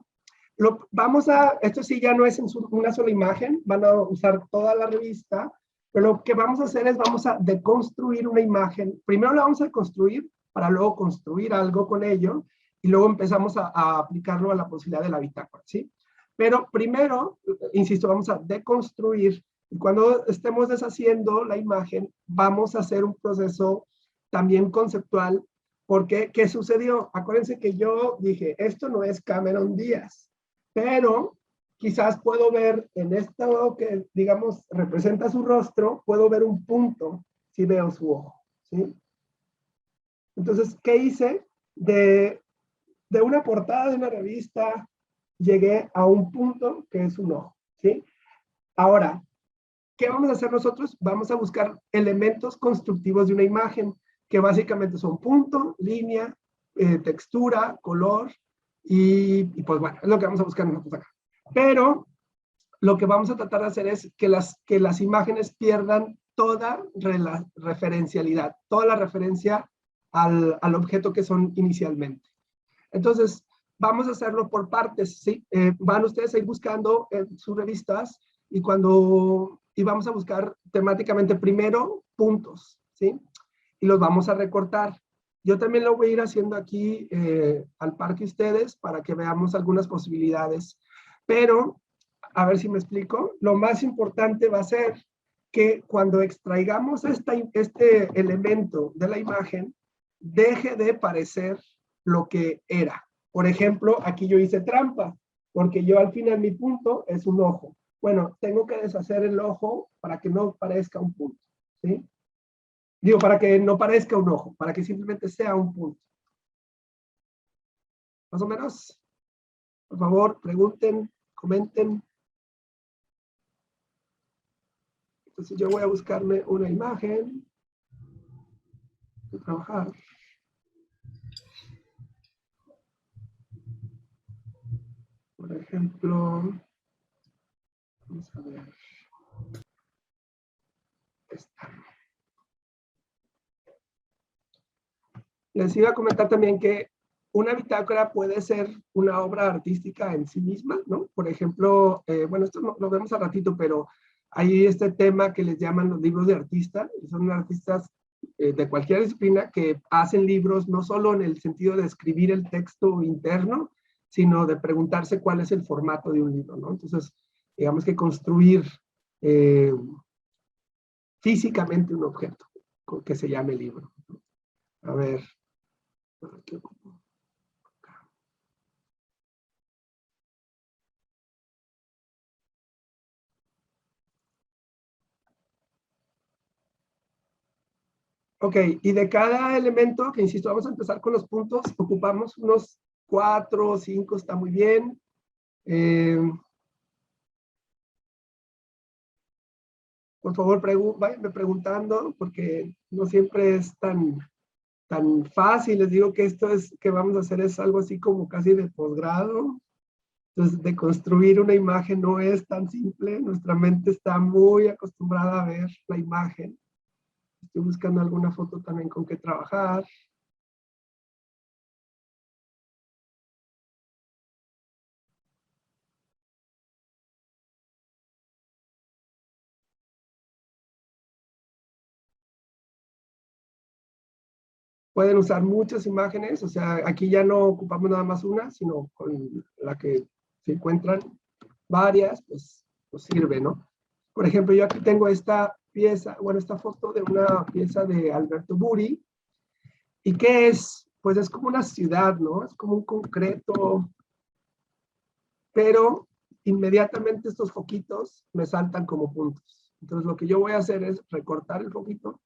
esto sí ya no es en una sola imagen, van a usar toda la revista, pero lo que vamos a hacer es vamos a deconstruir una imagen. Primero la vamos a construir para luego construir algo con ello y luego empezamos a aplicarlo a la posibilidad de la bitácora, ¿sí? Pero primero, insisto, vamos a deconstruir y cuando estemos deshaciendo la imagen, vamos a hacer un proceso también conceptual porque, ¿qué sucedió? Acuérdense que yo dije, esto no es Cameron Díaz, pero quizás puedo ver en esto que, digamos, representa su rostro, puedo ver un punto si veo su ojo, ¿sí? Entonces, ¿qué hice? De una portada de una revista, llegué a un punto que es un ojo, ¿sí? Ahora, ¿qué vamos a hacer nosotros? Vamos a buscar elementos constructivos de una imagen, que básicamente son punto, línea, textura, color, y pues bueno, es lo que vamos a buscar nosotros acá. Pero lo que vamos a tratar de hacer es que las imágenes pierdan toda referencialidad, toda la referencia al objeto que son inicialmente. Entonces, vamos a hacerlo por partes, ¿sí? Van ustedes a ir buscando en sus revistas y vamos a buscar temáticamente primero puntos, ¿sí? Y los vamos a recortar. Yo también lo voy a ir haciendo aquí al par que ustedes para que veamos algunas posibilidades. Pero, a ver si me explico, lo más importante va a ser que cuando extraigamos este elemento de la imagen, deje de parecer lo que era. Por ejemplo, aquí yo hice trampa, porque yo al final mi punto es un ojo. Bueno, tengo que deshacer el ojo para que no parezca un punto, ¿sí? Digo, para que no parezca un ojo, para que simplemente sea un punto. Más o menos. Por favor, pregunten, comenten. Entonces yo voy a buscarme una imagen de trabajar. Por ejemplo, vamos a ver esta. Les iba a comentar también que una bitácora puede ser una obra artística en sí misma, ¿no? Por ejemplo, bueno, esto lo vemos a ratito, pero hay este tema que les llaman los libros de artista, y son artistas de cualquier disciplina que hacen libros no solo en el sentido de escribir el texto interno, sino de preguntarse cuál es el formato de un libro, ¿no? Entonces, digamos que construir físicamente un objeto que se llame libro. A ver. Ok, y de cada elemento, que insisto, vamos a empezar con los puntos, ocupamos unos 4 o 5, está muy bien. Por favor, váyanme preguntando, porque no siempre es tan fácil. Les digo que esto que vamos a hacer es algo así como casi de posgrado. Entonces, de construir una imagen no es tan simple. Nuestra mente está muy acostumbrada a ver la imagen. Estoy buscando alguna foto también con que trabajar. Pueden usar muchas imágenes, o sea, aquí ya no ocupamos nada más una, sino con la que se encuentran varias, pues sirve, ¿no? Por ejemplo, yo aquí tengo esta pieza, bueno, esta foto de una pieza de Alberto Buri. ¿Y qué es? Pues es como una ciudad, ¿no? Es como un concreto, pero inmediatamente estos foquitos me saltan como puntos. Entonces lo que yo voy a hacer es recortar el foquito.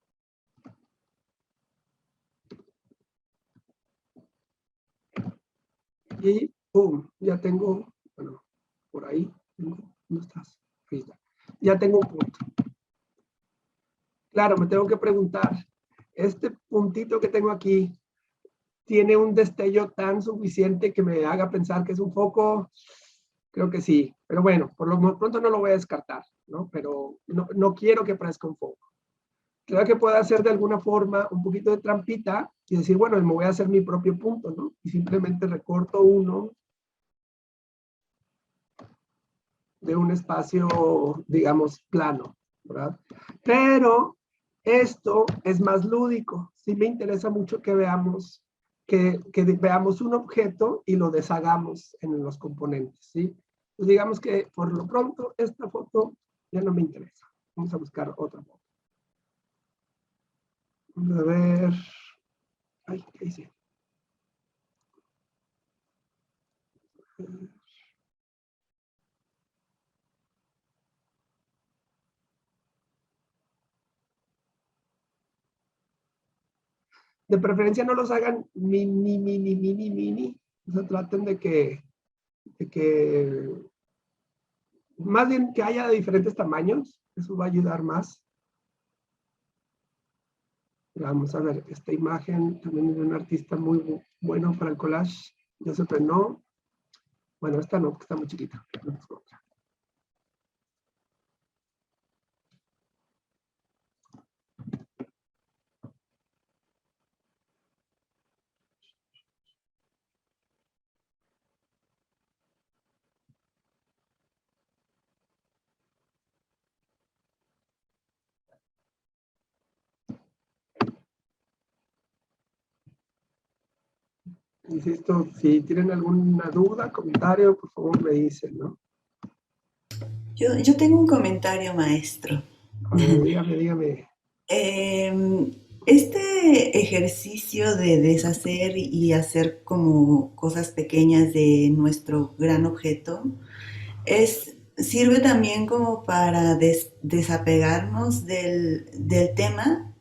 Y ¡pum! Ya tengo, bueno, por ahí, ¿dónde estás? Ahí está. Ya tengo un punto. Claro, me tengo que preguntar, ¿este puntito que tengo aquí tiene un destello tan suficiente que me haga pensar que es un foco? Creo que sí, pero bueno, por lo pronto no lo voy a descartar, ¿no? Pero no quiero que parezca un foco. Creo que puedo hacer de alguna forma un poquito de trampita y decir, bueno, me voy a hacer mi propio punto, ¿no? Y simplemente recorto uno de un espacio, digamos, plano, ¿verdad? Pero esto es más lúdico. Sí me interesa mucho que veamos, que veamos un objeto y lo deshagamos en los componentes, ¿sí? Pues digamos que por lo pronto esta foto ya no me interesa. Vamos a buscar otra foto. Vamos a ver. Ay, ¿qué hice? De preferencia no los hagan mini. O sea, traten de que más bien que haya de diferentes tamaños, eso va a ayudar más. Vamos a ver, esta imagen también es de un artista muy bueno para el collage, Joseph Renaud. Bueno, esta no, porque está muy chiquita. Insisto, si tienen alguna duda, comentario, por favor me dicen, ¿no? Yo tengo un comentario, maestro. A ver, dígame. Este ejercicio de deshacer y hacer como cosas pequeñas de nuestro gran objeto sirve también como para desapegarnos del tema.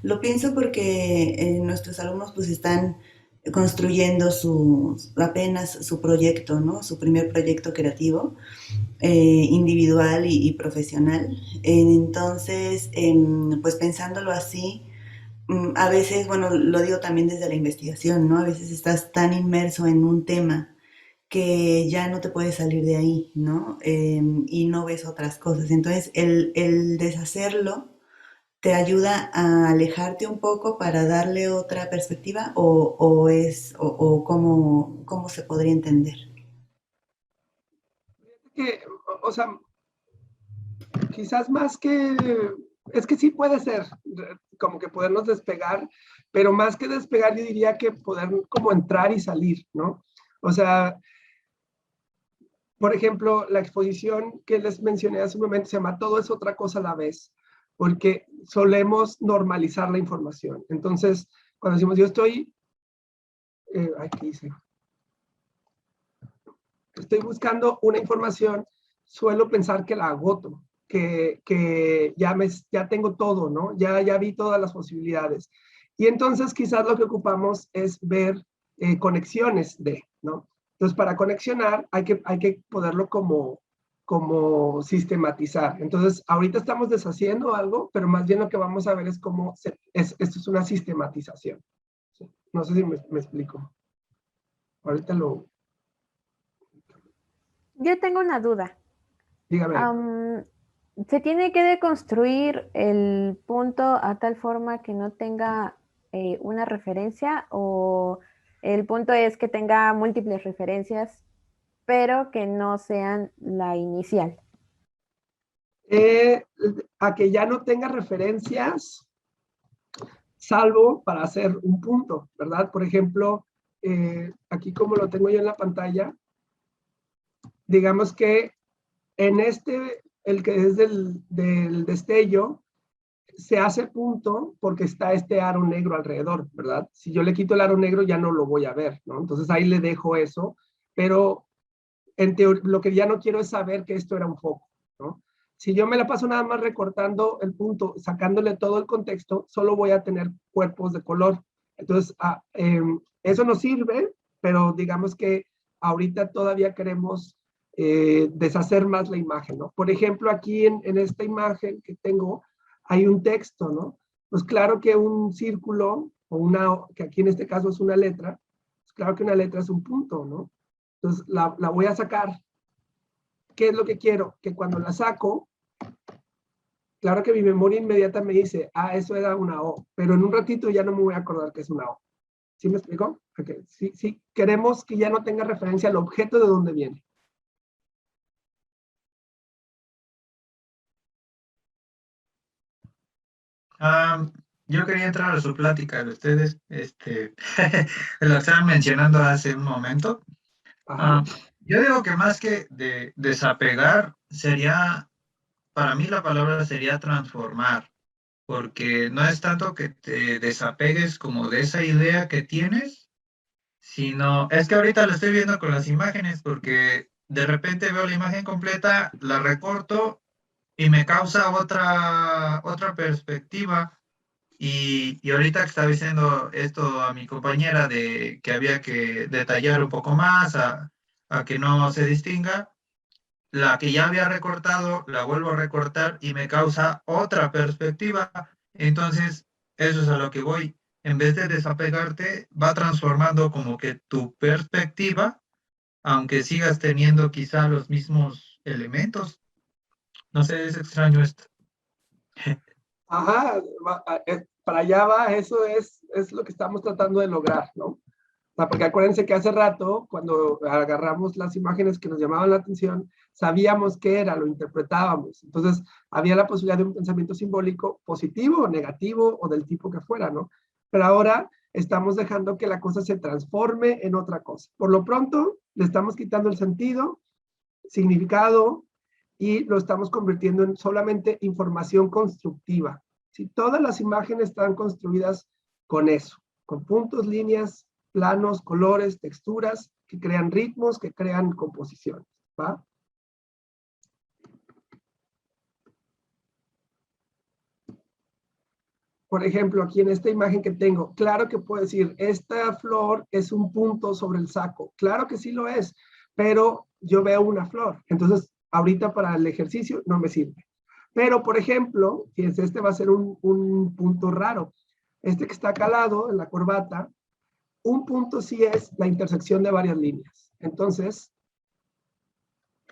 Lo pienso porque nuestros alumnos pues están construyendo apenas su proyecto, ¿no? Su primer proyecto creativo, individual y profesional. Entonces, pues pensándolo así, a veces, bueno, lo digo también desde la investigación, ¿no? A veces estás tan inmerso en un tema que ya no te puedes salir de ahí, ¿no? Y no ves otras cosas. Entonces, el deshacerlo te ayuda a alejarte un poco para darle otra perspectiva o cómo se podría entender. Que, o sea, quizás más que, es que sí puede ser, como que podernos despegar, pero más que despegar yo diría que poder como entrar y salir, ¿no? O sea, por ejemplo, la exposición que les mencioné hace un momento se llama Todo es otra cosa a la vez, porque solemos normalizar la información. Entonces, cuando decimos yo estoy, aquí dice, estoy buscando una información, suelo pensar que la agoto, que ya tengo todo, ¿no? Ya vi todas las posibilidades. Y entonces quizás lo que ocupamos es ver conexiones ¿no? Entonces, para conexionar hay que poderlo como sistematizar. Entonces, ahorita estamos deshaciendo algo, pero más bien lo que vamos a ver es cómo esto es una sistematización. ¿Sí? No sé si me explico. Ahorita Yo tengo una duda. dígame. ¿Se tiene que deconstruir el punto a tal forma que no tenga una referencia o el punto es que tenga múltiples referencias, pero que no sean la inicial? A que ya no tenga referencias, salvo para hacer un punto, ¿verdad? Por ejemplo, aquí como lo tengo yo en la pantalla, digamos que en el que es del destello, se hace punto porque está este aro negro alrededor, ¿verdad? Si yo le quito el aro negro ya no lo voy a ver, ¿no? Entonces ahí le dejo eso, pero en teoría lo que ya no quiero es saber que esto era un foco, ¿no? Si yo me la paso nada más recortando el punto, sacándole todo el contexto, solo voy a tener cuerpos de color. Entonces, eso nos sirve, pero digamos que ahorita todavía queremos deshacer más la imagen, ¿no? Por ejemplo, aquí en esta imagen que tengo, hay un texto, ¿no? Pues claro que un círculo, que aquí en este caso es una letra, pues claro que una letra es un punto, ¿no? Entonces la voy a sacar. ¿Qué es lo que quiero? Que cuando la saco, claro que mi memoria inmediata me dice, eso era una O, pero en un ratito ya no me voy a acordar que es una O. ¿Sí me explico? Okay. Sí, queremos que ya no tenga referencia al objeto de dónde viene. Yo quería entrar a su plática de ustedes, lo estaban mencionando hace un momento. Yo digo que más que de desapegar para mí la palabra sería transformar, porque no es tanto que te desapegues como de esa idea que tienes, sino, es que ahorita lo estoy viendo con las imágenes, porque de repente veo la imagen completa, la recorto y me causa otra perspectiva. Y ahorita que estaba diciendo esto a mi compañera de que había que detallar un poco más a que no se distinga, la que ya había recortado, la vuelvo a recortar y me causa otra perspectiva. Entonces, eso es a lo que voy. En vez de desapegarte, va transformando como que tu perspectiva, aunque sigas teniendo quizá los mismos elementos. No sé, es extraño esto. Ajá, para allá va, eso es lo que estamos tratando de lograr, ¿no? O sea, porque acuérdense que hace rato, cuando agarramos las imágenes que nos llamaban la atención, sabíamos qué era, lo interpretábamos. Entonces, había la posibilidad de un pensamiento simbólico positivo o negativo o del tipo que fuera, ¿no? Pero ahora estamos dejando que la cosa se transforme en otra cosa. Por lo pronto, le estamos quitando el sentido, significado, y lo estamos convirtiendo en solamente información constructiva. Si todas las imágenes están construidas con eso, con puntos, líneas, planos, colores, texturas, que crean ritmos, que crean composiciones, ¿va? Por ejemplo, aquí en esta imagen que tengo, claro que puedo decir, esta flor es un punto sobre el saco. Claro que sí lo es, pero yo veo una flor. Entonces, ahorita para el ejercicio no me sirve. Pero, por ejemplo, fíjense, este va a ser un punto raro. Este que está calado en la corbata, un punto sí es la intersección de varias líneas. Entonces,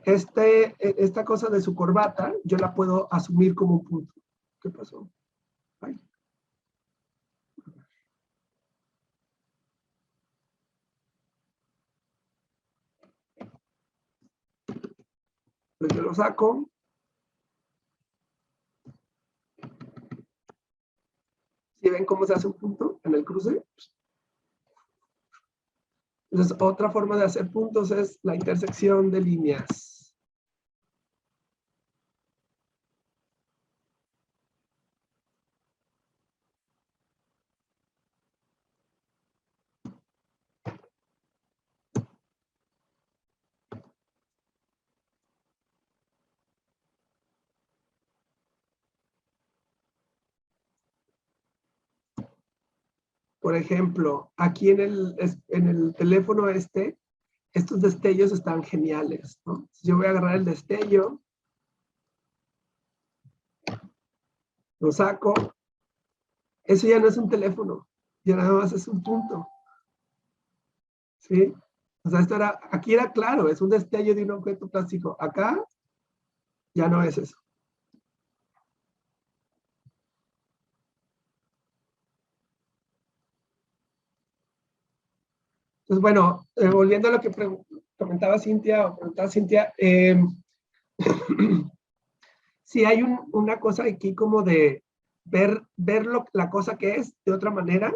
esta cosa de su corbata, yo la puedo asumir como un punto. ¿Qué pasó? Ay. Pues yo lo saco. ¿Sí ven cómo se hace un punto en el cruce? Entonces, otra forma de hacer puntos es la intersección de líneas. Por ejemplo, aquí en el teléfono estos destellos están geniales, ¿no? Yo voy a agarrar el destello, lo saco. Eso ya no es un teléfono, ya nada más es un punto. ¿Sí? O sea, aquí era claro, es un destello de un objeto plástico. Acá ya no es eso. Entonces, bueno, volviendo a lo que comentaba Cintia, sí hay una cosa aquí como de ver la cosa que es de otra manera,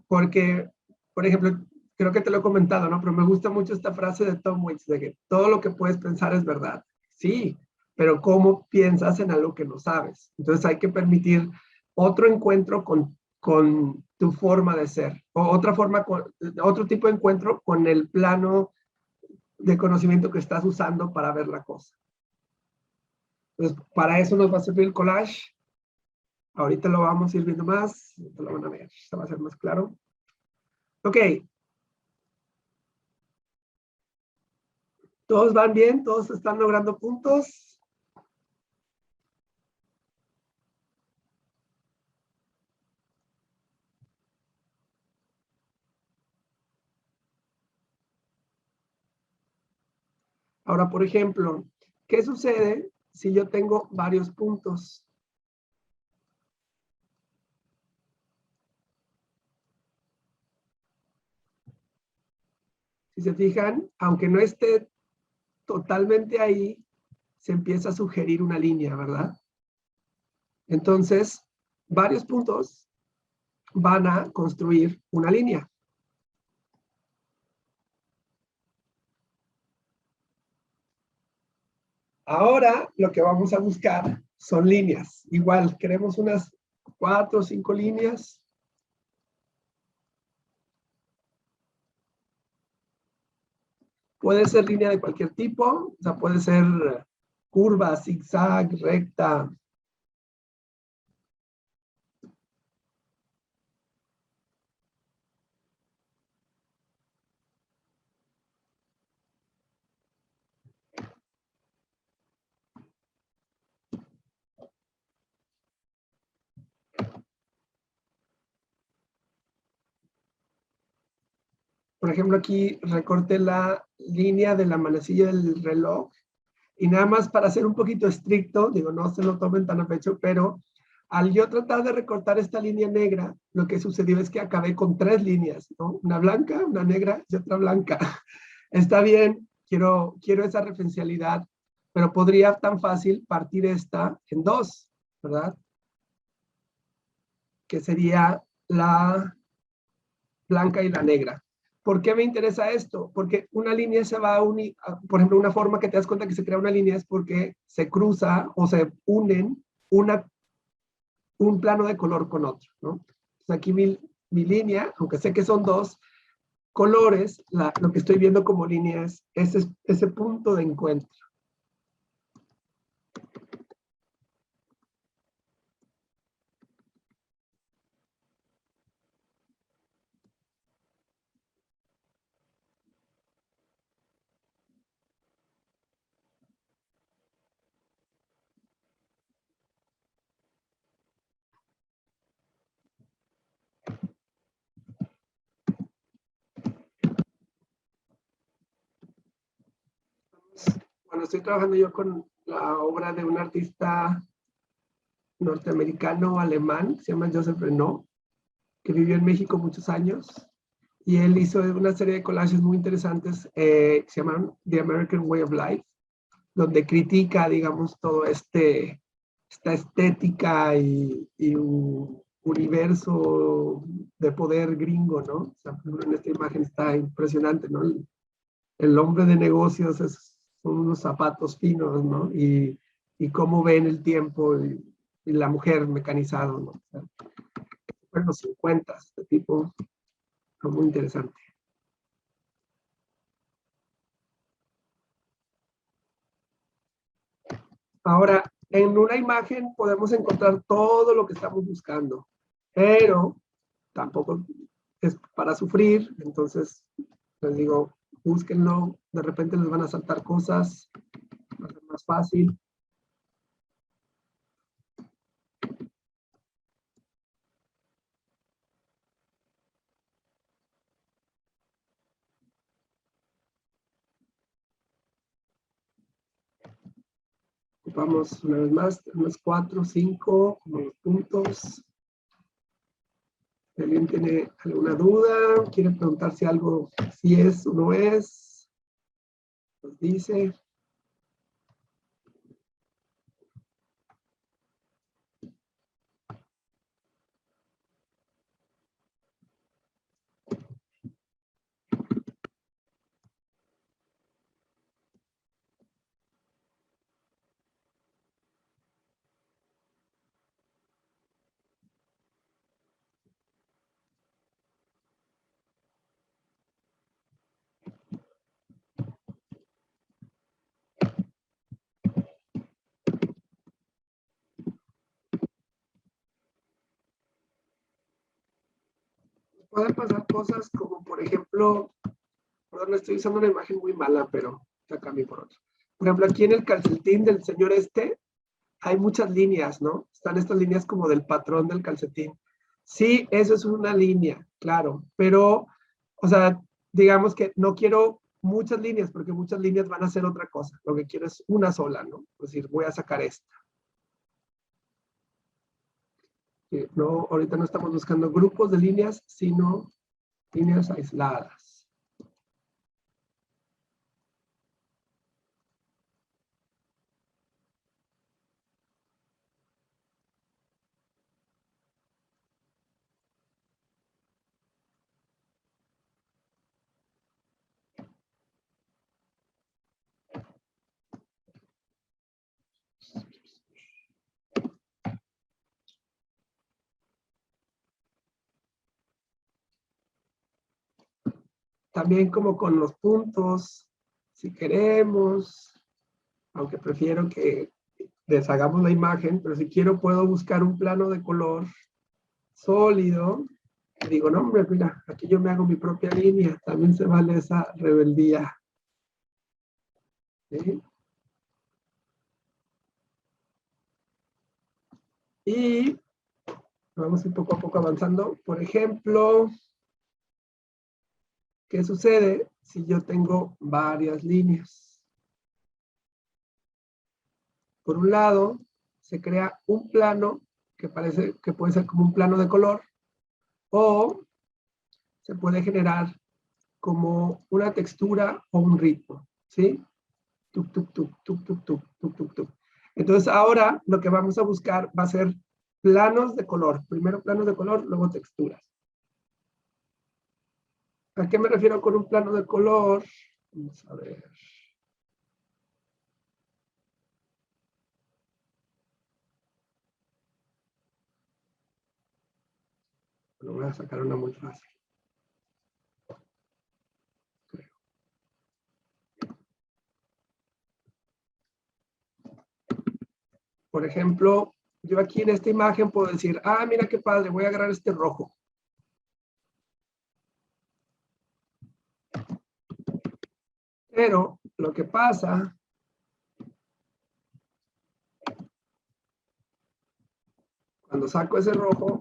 porque, por ejemplo, creo que te lo he comentado, ¿no? Pero me gusta mucho esta frase de Tom Waits, de que todo lo que puedes pensar es verdad. Sí, pero ¿cómo piensas en algo que no sabes? Entonces hay que permitir otro encuentro con tu forma de ser, o otro tipo de encuentro con el plano de conocimiento que estás usando para ver la cosa. Entonces, para eso nos va a servir el collage. Ahorita lo vamos a ir viendo más, lo van a ver, se va a hacer más claro. Ok. ¿Todos van bien? ¿Todos están logrando puntos? Ahora, por ejemplo, ¿qué sucede si yo tengo varios puntos? Si se fijan, aunque no esté totalmente ahí, se empieza a sugerir una línea, ¿verdad? Entonces, varios puntos van a construir una línea. Ahora lo que vamos a buscar son líneas. Igual, queremos unas 4 o 5 líneas. Puede ser línea de cualquier tipo, o sea, puede ser curva, zigzag, recta. por ejemplo, aquí recorté la línea de la manecilla del reloj y nada más para ser un poquito estricto, digo, no se lo tomen tan a pecho, pero al yo tratar de recortar esta línea negra, lo que sucedió es que acabé con 3 líneas, ¿no? Una blanca, una negra y otra blanca. Está bien, quiero esa referencialidad, pero podría tan fácil partir esta en 2, ¿verdad? Que sería la blanca y la negra. ¿Por qué me interesa esto? Porque una línea se va a unir, por ejemplo, una forma que te das cuenta que se crea una línea es porque se cruza o se unen un plano de color con otro, ¿no? Entonces aquí mi línea, aunque sé que son 2 colores, lo que estoy viendo como línea es ese punto de encuentro. Bueno, estoy trabajando yo con la obra de un artista norteamericano-alemán, se llama Joseph Renaud, que vivió en México muchos años, y él hizo una serie de collages muy interesantes que se llaman The American Way of Life, donde critica, digamos, todo esta estética y un universo de poder gringo, ¿no? O sea, en esta imagen está impresionante, ¿no? El hombre de negocios son unos zapatos finos, ¿no? Y cómo ven el tiempo y la mujer mecanizado, ¿no? O sea, en los 50, este tipo, fue muy interesante. Ahora, en una imagen podemos encontrar todo lo que estamos buscando, pero tampoco es para sufrir, entonces les digo, búsquenlo, de repente les van a saltar cosas, va a ser más fácil. Ocupamos una vez más, unos 4, 5 como los puntos. ¿Alguien tiene alguna duda? ¿Quiere preguntar si algo, si es o no es? Nos dice. Pueden pasar cosas como, por ejemplo, perdón, estoy usando una imagen muy mala, pero ya cambié por otra. Por ejemplo, aquí en el calcetín del señor hay muchas líneas, ¿no? Están estas líneas como del patrón del calcetín. Sí, eso es una línea, claro, pero, o sea, digamos que no quiero muchas líneas, porque muchas líneas van a hacer otra cosa. Lo que quiero es una sola, ¿no? Es decir, voy a sacar esta. No, ahorita no estamos buscando grupos de líneas, sino líneas aisladas. También como con los puntos, si queremos, aunque prefiero que deshagamos la imagen, pero si quiero puedo buscar un plano de color sólido. Y digo, no, hombre, mira, aquí yo me hago mi propia línea, también se vale esa rebeldía. ¿Sí? Y vamos a ir poco a poco avanzando. Por ejemplo, ¿Qué sucede si yo tengo varias líneas? Por un lado, se crea un plano que parece que puede ser como un plano de color, o se puede generar como una textura o un ritmo, ¿sí? Tuk, tuk, tuk, tuk, tuk, tuk, tuk, tuk, tuk. Entonces ahora lo que vamos a buscar va a ser planos de color. Primero planos de color, luego texturas. ¿A qué me refiero con un plano de color? Vamos a ver. Bueno, voy a sacar una muy fácil. Por ejemplo, yo aquí en esta imagen puedo decir, ah, mira qué padre, voy a agarrar este rojo. Pero lo que pasa cuando saco ese rojo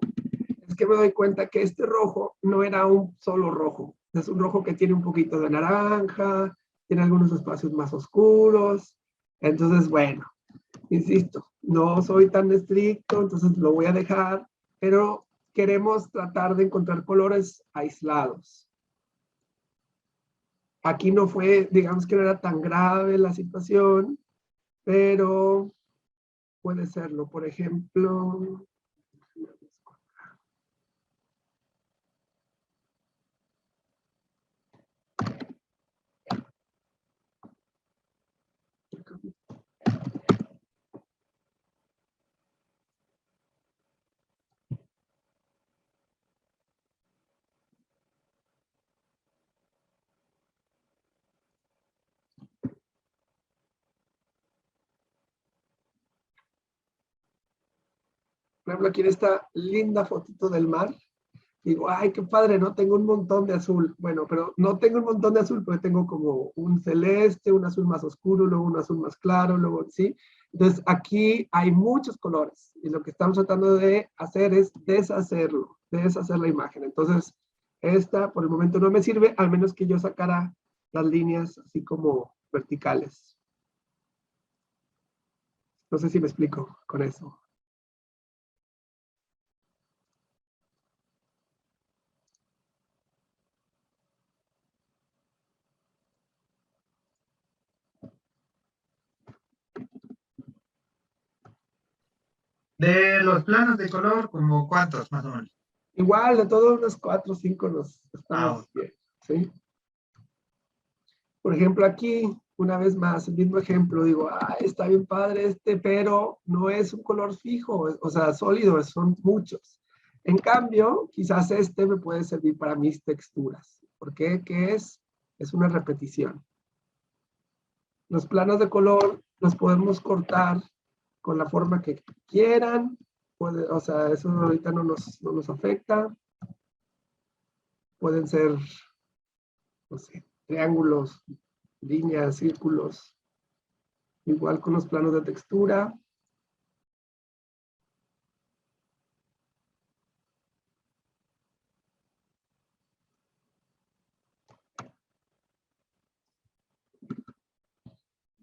es que me doy cuenta que este rojo no era un solo rojo. Es un rojo que tiene un poquito de naranja, tiene algunos espacios más oscuros. Entonces, bueno, insisto, no soy tan estricto, entonces lo voy a dejar, pero queremos tratar de encontrar colores aislados. Aquí no fue, digamos que no era tan grave la situación, pero puede serlo. Por ejemplo, por ejemplo, aquí en esta linda fotito del mar, digo, ay, qué padre, ¿no? Tengo un montón de azul. Bueno, pero no tengo un montón de azul, porque tengo como un celeste, un azul más oscuro, luego un azul más claro, luego, ¿sí? Entonces, aquí hay muchos colores, y lo que estamos tratando de hacer es deshacerlo, deshacer la imagen. Entonces, esta por el momento no me sirve, al menos que yo sacara las líneas así como verticales. No sé si me explico con eso. De los planos de color, ¿como cuántos más o menos? Igual, de todos unos 4 o 5 nos Ah, estamos bien, ¿sí? Por ejemplo, aquí, una vez más, el mismo ejemplo, digo, ah, está bien padre este, pero no es un color fijo, o sea, sólido, son muchos. En cambio, quizás este me puede servir para mis texturas. ¿Por qué? ¿Qué es? Es una repetición. Los planos de color los podemos cortar con la forma que quieran, o sea, eso ahorita no nos afecta. Pueden ser, no sé, triángulos, líneas, círculos, igual con los planos de textura.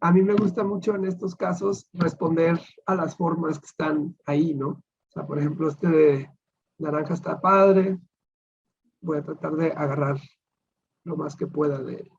A mí me gusta mucho en estos casos responder a las formas que están ahí, ¿no? O sea, por ejemplo, este de naranja está padre. Voy a tratar de agarrar lo más que pueda de él.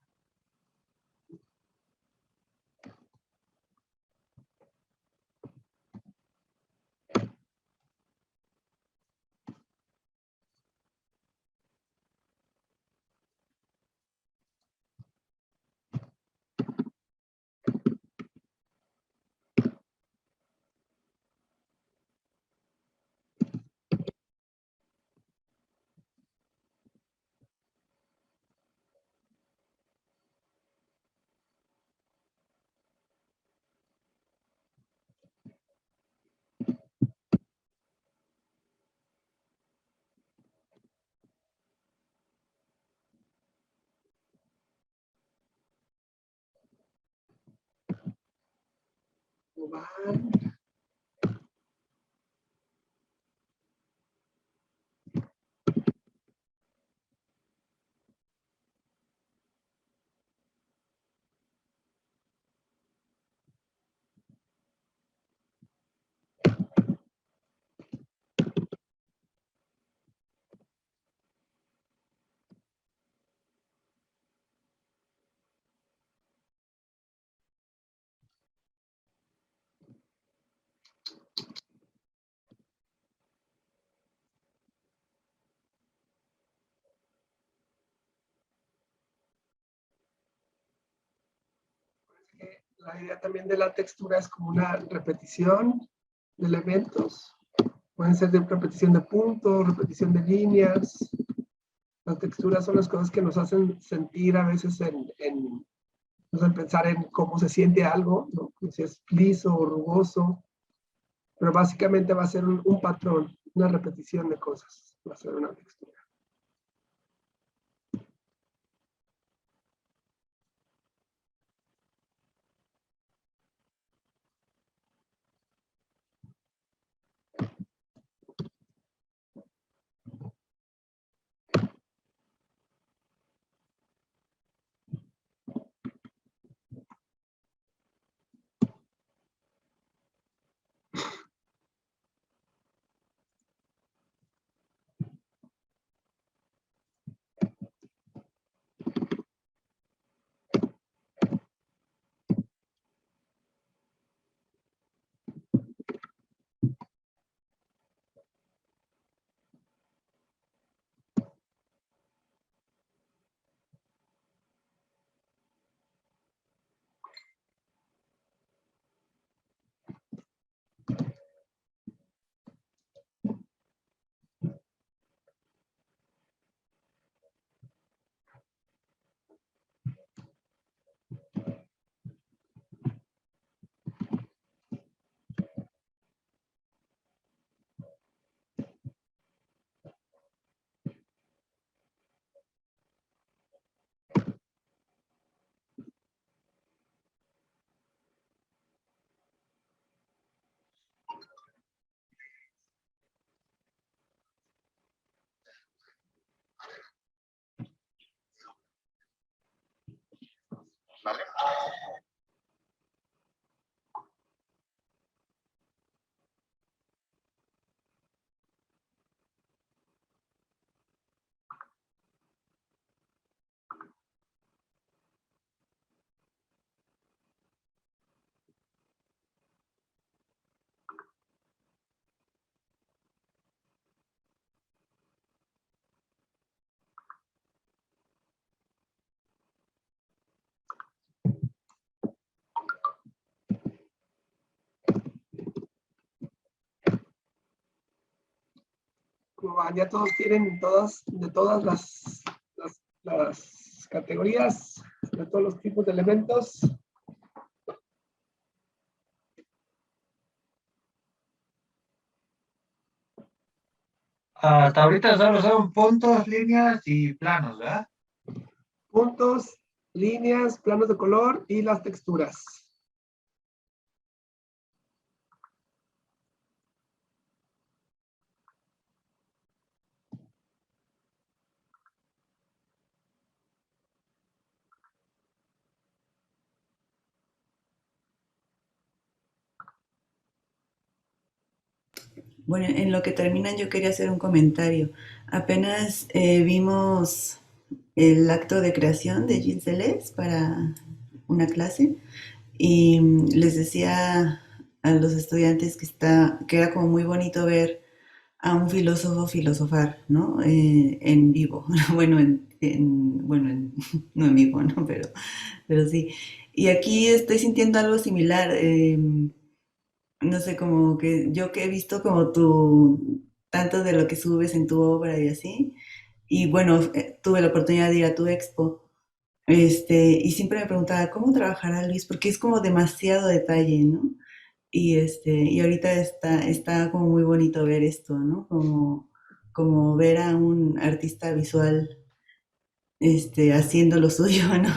Oval. La idea también de la textura es como una repetición de elementos. Pueden ser de repetición de puntos, repetición de líneas. Las texturas son las cosas que nos hacen sentir a veces nos hacen pensar en cómo se siente algo, ¿no? Si es liso o rugoso. Pero básicamente va a ser un patrón, una repetición de cosas. Va a ser una textura. Como van, ya todos tienen de todas las categorías, de todos los tipos de elementos. Hasta ahorita solo son puntos, líneas y planos, ¿verdad? Puntos, líneas, planos de color y las texturas. Bueno, en lo que terminan yo quería hacer un comentario. Apenas vimos el acto de creación de Gilles Deleuze para una clase y les decía a los estudiantes que era como muy bonito ver a un filósofo filosofar, ¿no? En vivo, bueno, no en vivo, ¿no? Pero sí. Y aquí estoy sintiendo algo similar. No sé, como que yo que he visto como tanto de lo que subes en tu obra y así, y bueno, tuve la oportunidad de ir a tu expo, y siempre me preguntaba, ¿cómo trabajará Luis? Porque es como demasiado detalle, ¿no? Y ahorita está como muy bonito ver esto, ¿no? Como ver a un artista visual, haciendo lo suyo, ¿no?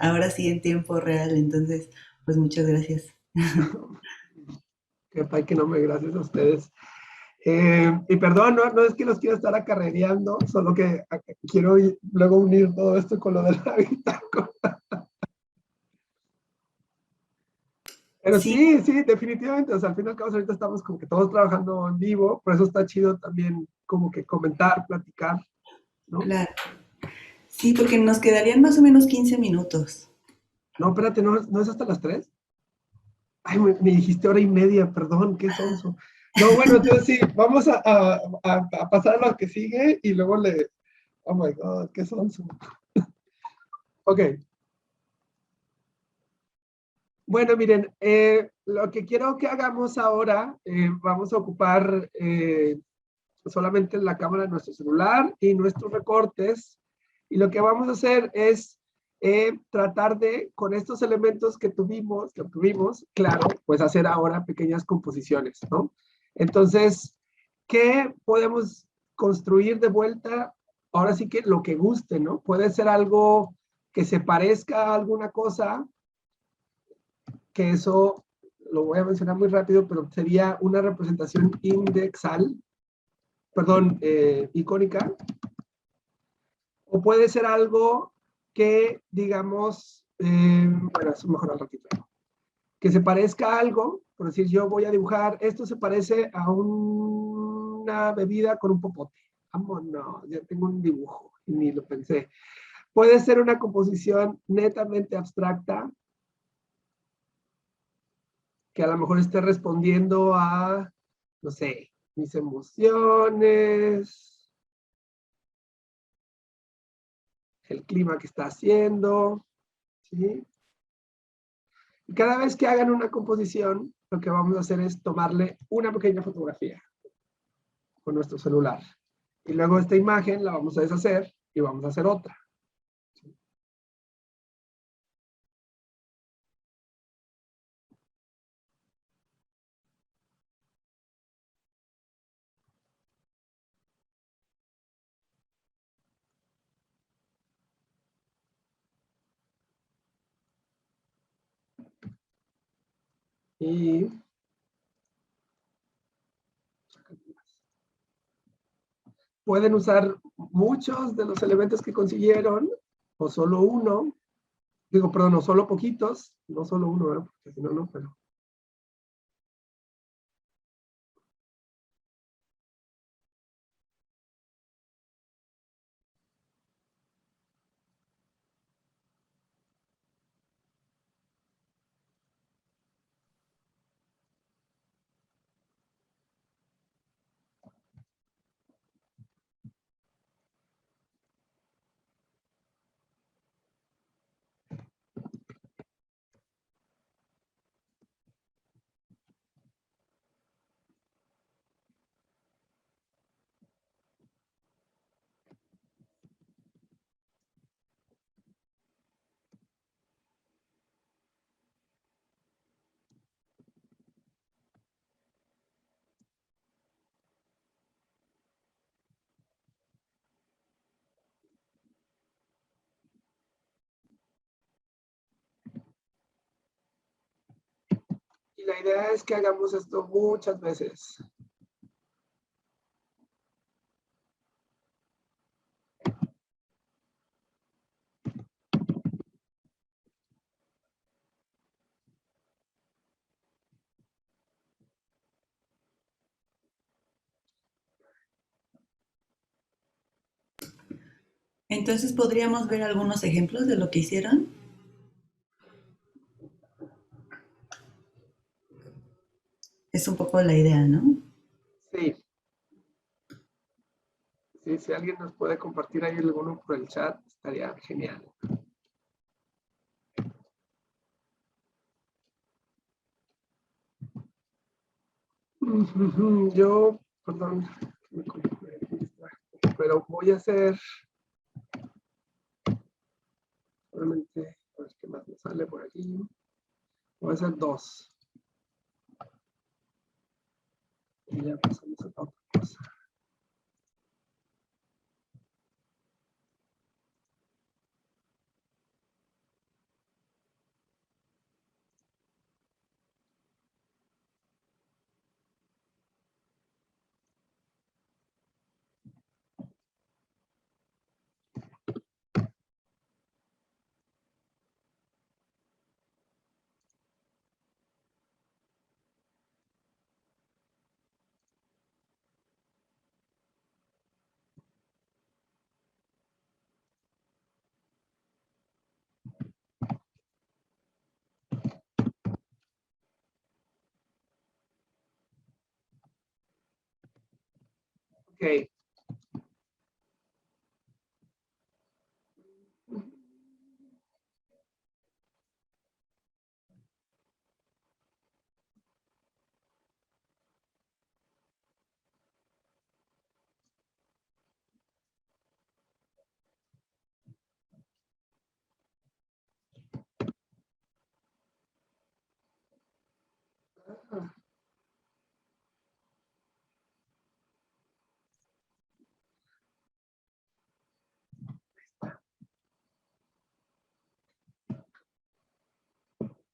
Ahora sí en tiempo real, entonces, pues muchas gracias. Que no me gracias a ustedes. Y perdón, no es que los quiera estar acarrereando, solo que quiero luego unir todo esto con lo de la bitácora. Pero Sí, sí, definitivamente, o sea, al fin y al cabo ahorita estamos como que todos trabajando en vivo, por eso está chido también como que comentar, platicar, ¿no? claro. Sí, porque nos quedarían más o menos 15 minutos. No, espérate, ¿no es hasta las 3? Ay, me dijiste hora y media, perdón, qué sonso. No, bueno, entonces sí, vamos a pasar a lo que sigue y luego oh my God, qué sonso. Ok. Bueno, miren, lo que quiero que hagamos ahora, vamos a ocupar solamente la cámara de nuestro celular y nuestros recortes. Y lo que vamos a hacer es tratar de, con estos elementos que obtuvimos, claro, pues hacer ahora pequeñas composiciones, ¿no? Entonces, ¿qué podemos construir de vuelta? Ahora sí que lo que guste, ¿no? Puede ser algo que se parezca a alguna cosa, que eso lo voy a mencionar muy rápido, pero sería una representación indexal, perdón, icónica, o puede ser algo que, digamos, bueno, eso mejor al ratito, que se parezca a algo, por decir, yo voy a dibujar, esto se parece a una bebida con un popote. Vámonos, ya tengo un dibujo, y ni lo pensé. Puede ser una composición netamente abstracta, que a lo mejor esté respondiendo a, no sé, mis emociones, el clima que está haciendo, ¿sí? Y cada vez que hagan una composición, lo que vamos a hacer es tomarle una pequeña fotografía con nuestro celular. Y luego esta imagen la vamos a deshacer y vamos a hacer otra. Y pueden usar muchos de los elementos que consiguieron, o solo uno, digo, perdón, no solo poquitos, no solo uno, ¿verdad? Porque si no, no, pero... Y la idea es que hagamos esto muchas veces. Entonces, ¿podríamos ver algunos ejemplos de lo que hicieron? Es un poco la idea, ¿no? Sí. Sí, si alguien nos puede compartir ahí alguno por el chat, estaría genial. Yo, perdón, pero voy a hacer solamente, a ver qué más me sale por aquí. Voy a hacer dos. Y ya pasamos a otra cosa. Ok.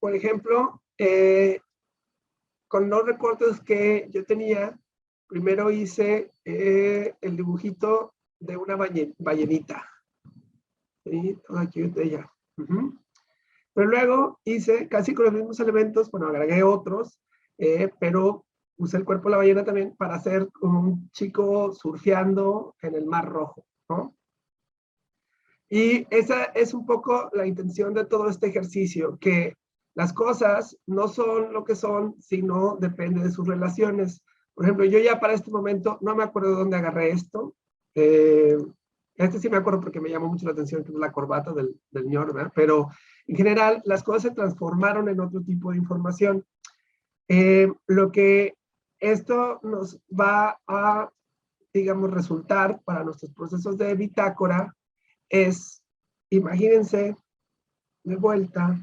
por ejemplo, con los recortes que yo tenía, primero hice el dibujito de una ballenita. ¿Sí? Aquí de ella. Pero luego hice casi con los mismos elementos, bueno, agregué otros, pero usé el cuerpo de la ballena también para hacer un chico surfeando en el Mar Rojo, ¿no? Y esa es un poco la intención de todo este ejercicio, que las cosas no son lo que son, sino depende de sus relaciones. Por ejemplo, yo ya para este momento no me acuerdo de dónde agarré esto. Este sí me acuerdo porque me llamó mucho la atención, que es la corbata del ñor, ¿verdad? Pero en general las cosas se transformaron en otro tipo de información. Lo que esto nos va a, digamos, resultar para nuestros procesos de bitácora es, imagínense, de vuelta,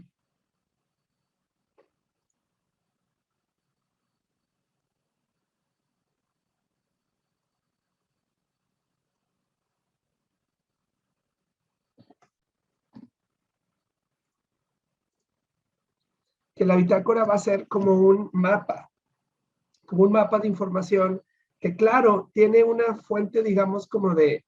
que la bitácora va a ser como un mapa de información que, claro, tiene una fuente, digamos, como de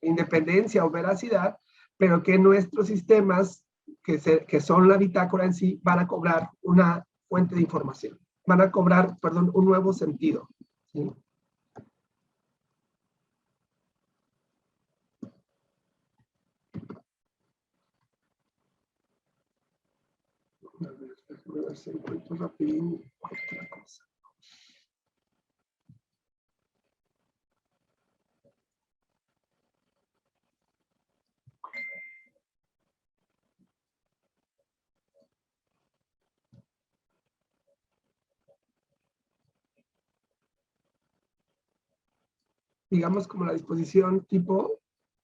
independencia o veracidad, pero que nuestros sistemas, que son la bitácora en sí, van a cobrar una fuente de información. Van a cobrar, perdón, un nuevo sentido. ¿Sí? A ver si encuentro rapidín otra cosa. Digamos como la disposición tipo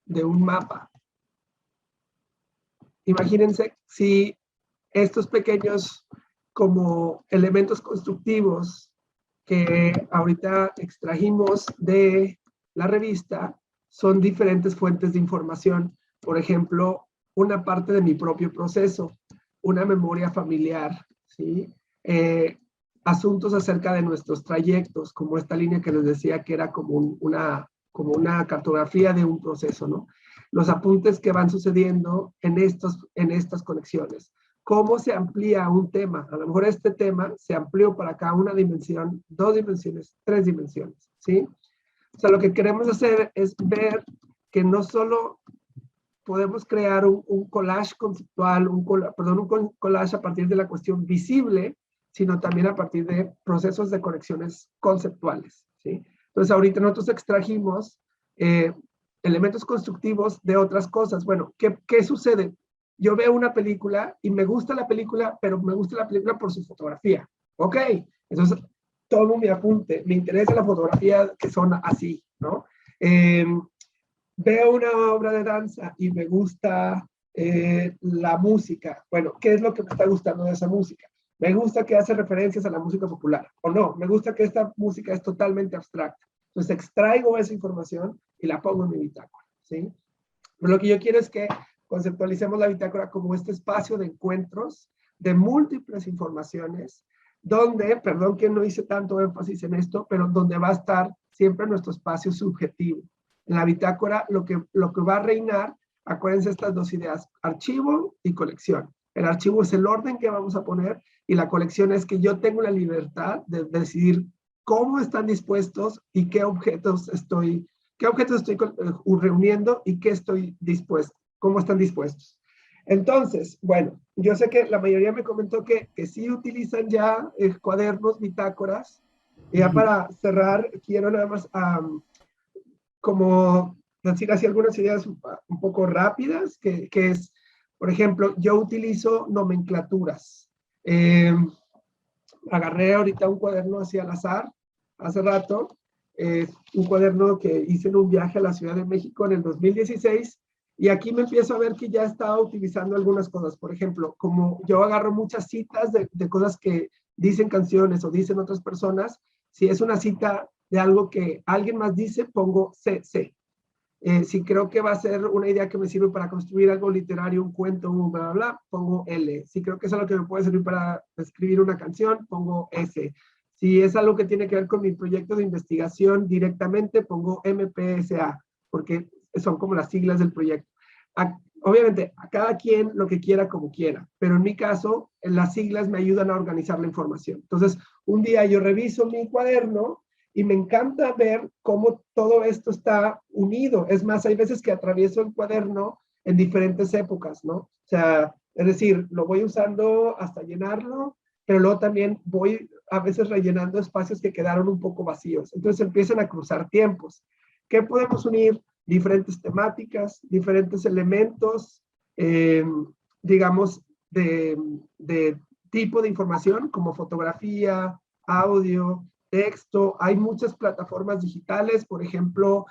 de un mapa. Imagínense si estos pequeños como elementos constructivos que ahorita extrajimos de la revista son diferentes fuentes de información. Por ejemplo, una parte de mi propio proceso, una memoria familiar, ¿sí? Asuntos acerca de nuestros trayectos, como esta línea que les decía que era como una cartografía de un proceso, ¿no? Los apuntes que van sucediendo en estas conexiones. ¿Cómo se amplía un tema? A lo mejor este tema se amplió para acá una dimensión, 2 dimensiones, 3 dimensiones, ¿sí? O sea, lo que queremos hacer es ver que no solo podemos crear un collage conceptual, un collage a partir de la cuestión visible, sino también a partir de procesos de conexiones conceptuales, ¿sí? Entonces, ahorita nosotros extrajimos elementos constructivos de otras cosas. Bueno, ¿qué sucede? Yo veo una película y me gusta la película, pero me gusta la película por su fotografía. Ok, entonces tomo mi apunte, me interesa la fotografía que son así, ¿no? Veo una obra de danza y me gusta la música. Bueno, ¿qué es lo que me está gustando de esa música? Me gusta que hace referencias a la música popular, o no, me gusta que esta música es totalmente abstracta. Entonces extraigo esa información y la pongo en mi bitácora, ¿sí? Pero lo que yo quiero es que conceptualicemos la bitácora como este espacio de encuentros de múltiples informaciones, donde, perdón que no hice tanto énfasis en esto, pero donde va a estar siempre nuestro espacio subjetivo. En la bitácora lo que va a reinar, acuérdense estas dos ideas, archivo y colección. El archivo es el orden que vamos a poner y la colección es que yo tengo la libertad de decidir cómo están dispuestos y qué objetos estoy reuniendo y qué estoy dispuesto, cómo están dispuestos. Entonces, bueno, yo sé que la mayoría me comentó que sí utilizan ya cuadernos, bitácoras. Y ya para cerrar, quiero nada más como decir así algunas ideas un poco rápidas, que es, por ejemplo, yo utilizo nomenclaturas. Agarré ahorita un cuaderno así al azar, hace rato, un cuaderno que hice en un viaje a la Ciudad de México en el 2016, y aquí me empiezo a ver que ya estaba utilizando algunas cosas. Por ejemplo, como yo agarro muchas citas de cosas que dicen canciones o dicen otras personas, si es una cita de algo que alguien más dice, pongo CC. Si creo que va a ser una idea que me sirve para construir algo literario, un cuento, un bla, bla, bla, pongo L. Si creo que es algo que me puede servir para escribir una canción, pongo S. Si es algo que tiene que ver con mi proyecto de investigación directamente, pongo MPSA, porque son como las siglas del proyecto. Obviamente, a cada quien lo que quiera como quiera, pero en mi caso, las siglas me ayudan a organizar la información. Entonces, un día yo reviso mi cuaderno y me encanta ver cómo todo esto está unido. Es más, hay veces que atravieso el cuaderno en diferentes épocas, ¿no? O sea, es decir, lo voy usando hasta llenarlo, pero luego también voy a veces rellenando espacios que quedaron un poco vacíos. Entonces empiezan a cruzar tiempos. ¿Qué podemos unir? Diferentes temáticas, diferentes elementos, digamos, de tipo de información, como fotografía, audio, texto. Hay muchas plataformas digitales, por ejemplo,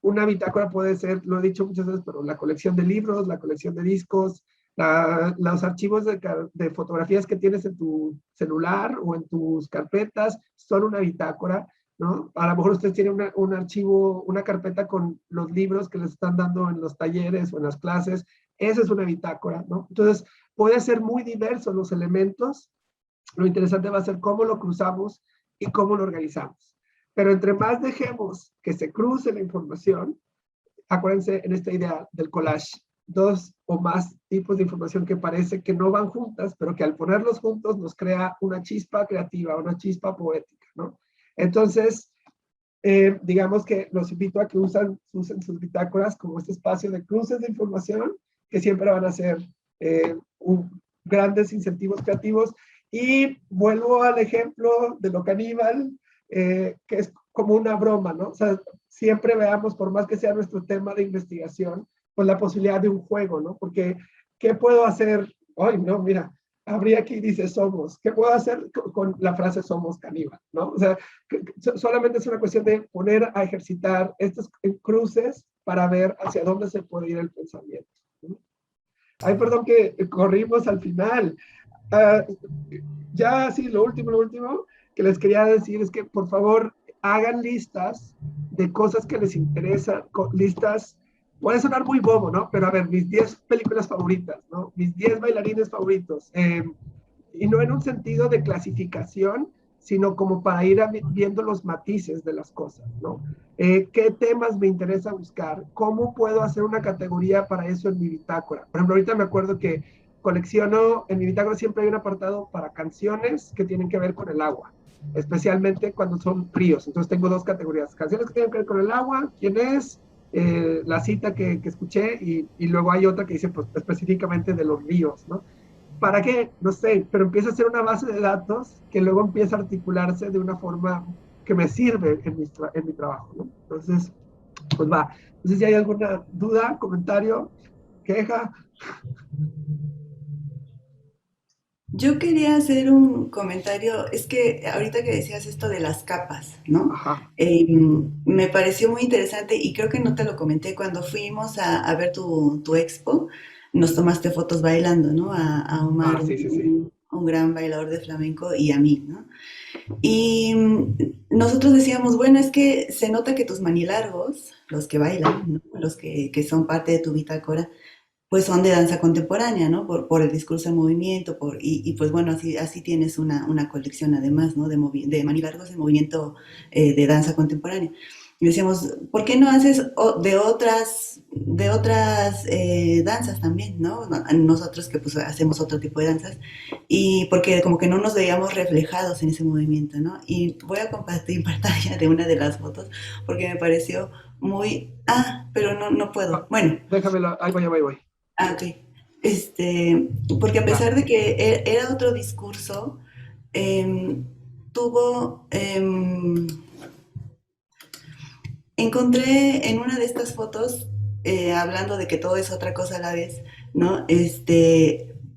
una bitácora puede ser, lo he dicho muchas veces, pero la colección de libros, la colección de discos, los archivos de fotografías que tienes en tu celular o en tus carpetas son una bitácora, ¿no? A lo mejor ustedes tienen un archivo, una carpeta con los libros que les están dando en los talleres o en las clases. Esa es una bitácora, ¿no? Entonces, puede ser muy diversos los elementos. Lo interesante va a ser cómo lo cruzamos y cómo lo organizamos. Pero entre más dejemos que se cruce la información, acuérdense en esta idea del collage, dos o más tipos de información que parece que no van juntas, pero que al ponerlos juntos nos crea una chispa creativa, una chispa poética, ¿no? Entonces, digamos que los invito a que usen sus bitácoras como este espacio de cruces de información que siempre van a ser grandes incentivos creativos. Y vuelvo al ejemplo de lo caníbal, que es como una broma, ¿no? O sea, siempre veamos, por más que sea nuestro tema de investigación, pues la posibilidad de un juego, ¿no? Porque, ¿qué puedo hacer? Ay, no, mira, habría aquí dice somos. ¿Qué puedo hacer con la frase somos caníbal, ¿no? O sea, solamente es una cuestión de poner a ejercitar estos cruces para ver hacia dónde se puede ir el pensamiento, ¿no? Ay, perdón que corrimos al final. Ya, sí, lo último que les quería decir es que, por favor, hagan listas de cosas que les interesan, listas, puede sonar muy bobo, ¿no? Pero a ver, mis 10 películas favoritas, ¿no? Mis 10 bailarines favoritos. Y no en un sentido de clasificación, sino como para ir viendo los matices de las cosas, ¿no? ¿Qué temas me interesa buscar? ¿Cómo puedo hacer una categoría para eso en mi bitácora? Por ejemplo, ahorita me acuerdo que colecciono, en mi bitácora siempre hay un apartado para canciones que tienen que ver con el agua, especialmente cuando son ríos. Entonces tengo dos categorías, canciones que tienen que ver con el agua, quién es, la cita que escuché, y luego hay otra que dice pues, específicamente de los ríos, ¿no? ¿Para qué? No sé, pero empieza a ser una base de datos que luego empieza a articularse de una forma que me sirve en mi trabajo, ¿no? Entonces, pues va. No sé si hay alguna duda, comentario, queja. Yo quería hacer un comentario, es que ahorita que decías esto de las capas, ¿no? Ajá. Me pareció muy interesante y creo que no te lo comenté cuando fuimos a ver tu expo, nos tomaste fotos bailando, ¿no? A Omar, Sí, sí, sí. un gran bailador de flamenco, y a mí, ¿no? Y nosotros decíamos, bueno, es que se nota que tus manilargos, los que bailan, ¿no? Los que son parte de tu bitácora, pues son de danza contemporánea, ¿no? Por el discurso de movimiento, y pues bueno, así tienes una colección además, ¿no? De manilargos de movimiento de danza contemporánea. Y decíamos, ¿por qué no haces de otras danzas también, ¿no? Nosotros que pues hacemos otro tipo de danzas, y porque como que no nos veíamos reflejados en ese movimiento, ¿no? Y voy a compartir pantalla de una de las fotos porque me pareció muy... pero no puedo. Bueno, Déjamelo, ahí voy. ok. Porque a pesar de que era otro discurso, tuvo... encontré en una de estas fotos, hablando de que todo es otra cosa a la vez, ¿no?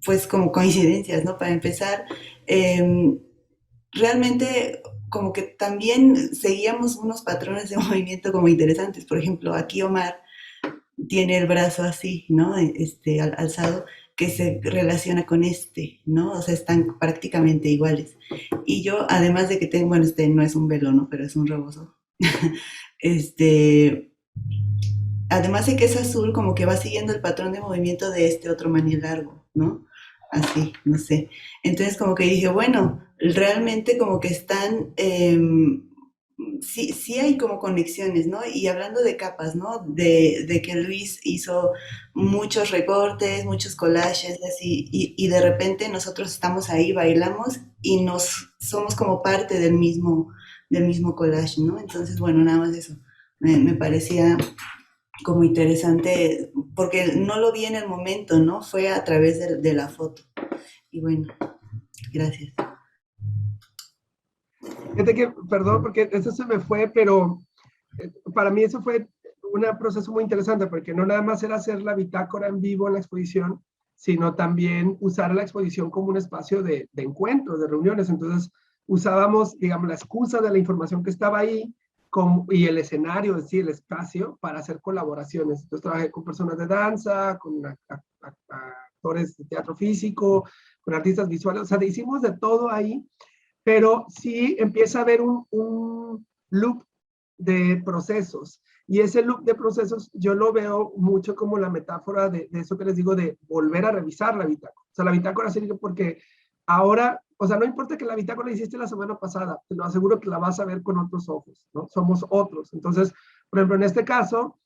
Pues como coincidencias, ¿no? Para empezar, realmente como que también seguíamos unos patrones de movimiento como interesantes. Por ejemplo, aquí Omar tiene el brazo así, ¿no? Alzado, que se relaciona con ¿no? O sea, están prácticamente iguales. Y yo, además de que tengo, bueno, no es un velo, ¿no? Pero es un rebozo. además de que es azul, como que va siguiendo el patrón de movimiento de este otro maní largo, ¿no? Así, no sé. Entonces como que dije, bueno, realmente como que están, sí, sí hay como conexiones, ¿no? Y hablando de capas, ¿no? De que Luis hizo muchos recortes, muchos collages, así, y de repente nosotros estamos ahí, bailamos y nos somos como parte del mismo collage, ¿no? Entonces, bueno, nada más eso. Me parecía como interesante, porque no lo vi en el momento, ¿no? Fue a través de la foto. Y bueno, gracias. Fíjate que, perdón, porque eso se me fue, pero para mí eso fue un proceso muy interesante, porque no nada más era hacer la bitácora en vivo en la exposición, sino también usar la exposición como un espacio de encuentros, de reuniones. Entonces usábamos, digamos, la excusa de la información que estaba ahí y el escenario, es decir, el espacio para hacer colaboraciones. Entonces trabajé con personas de danza, con actores de teatro físico, con artistas visuales, o sea, hicimos de todo ahí, pero sí empieza a haber un loop de procesos. Y ese loop de procesos yo lo veo mucho como la metáfora de eso que les digo, de volver a revisar la bitácora. O sea, la bitácora sirve porque ahora, o sea, no importa que la bitácora la hiciste la semana pasada, te lo aseguro que la vas a ver con otros ojos, ¿no? Somos otros. Entonces, por ejemplo, en este caso,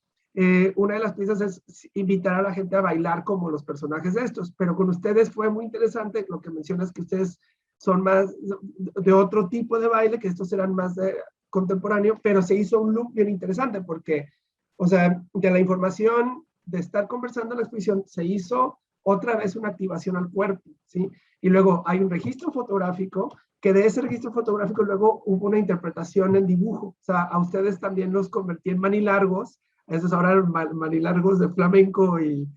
una de las piezas es invitar a la gente a bailar como los personajes de estos, pero con ustedes fue muy interesante lo que mencionas, que ustedes son más de otro tipo de baile, que estos eran más de contemporáneo, pero se hizo un loop bien interesante porque, o sea, de la información de estar conversando en la exposición, se hizo otra vez una activación al cuerpo, ¿sí? Y luego hay un registro fotográfico, que de ese registro fotográfico luego hubo una interpretación en dibujo. O sea, a ustedes también los convertí en manilargos, esos ahora manilargos de flamenco y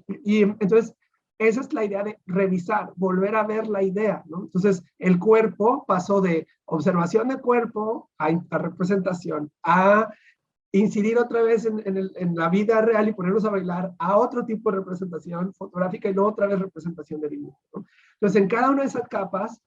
entonces esa es la idea de revisar, volver a ver la idea, ¿no? Entonces, el cuerpo pasó de observación de cuerpo a representación, a incidir otra vez en la vida real y ponernos a bailar, a otro tipo de representación fotográfica y luego otra vez representación de dibujo, ¿no? Entonces, en cada una de esas capas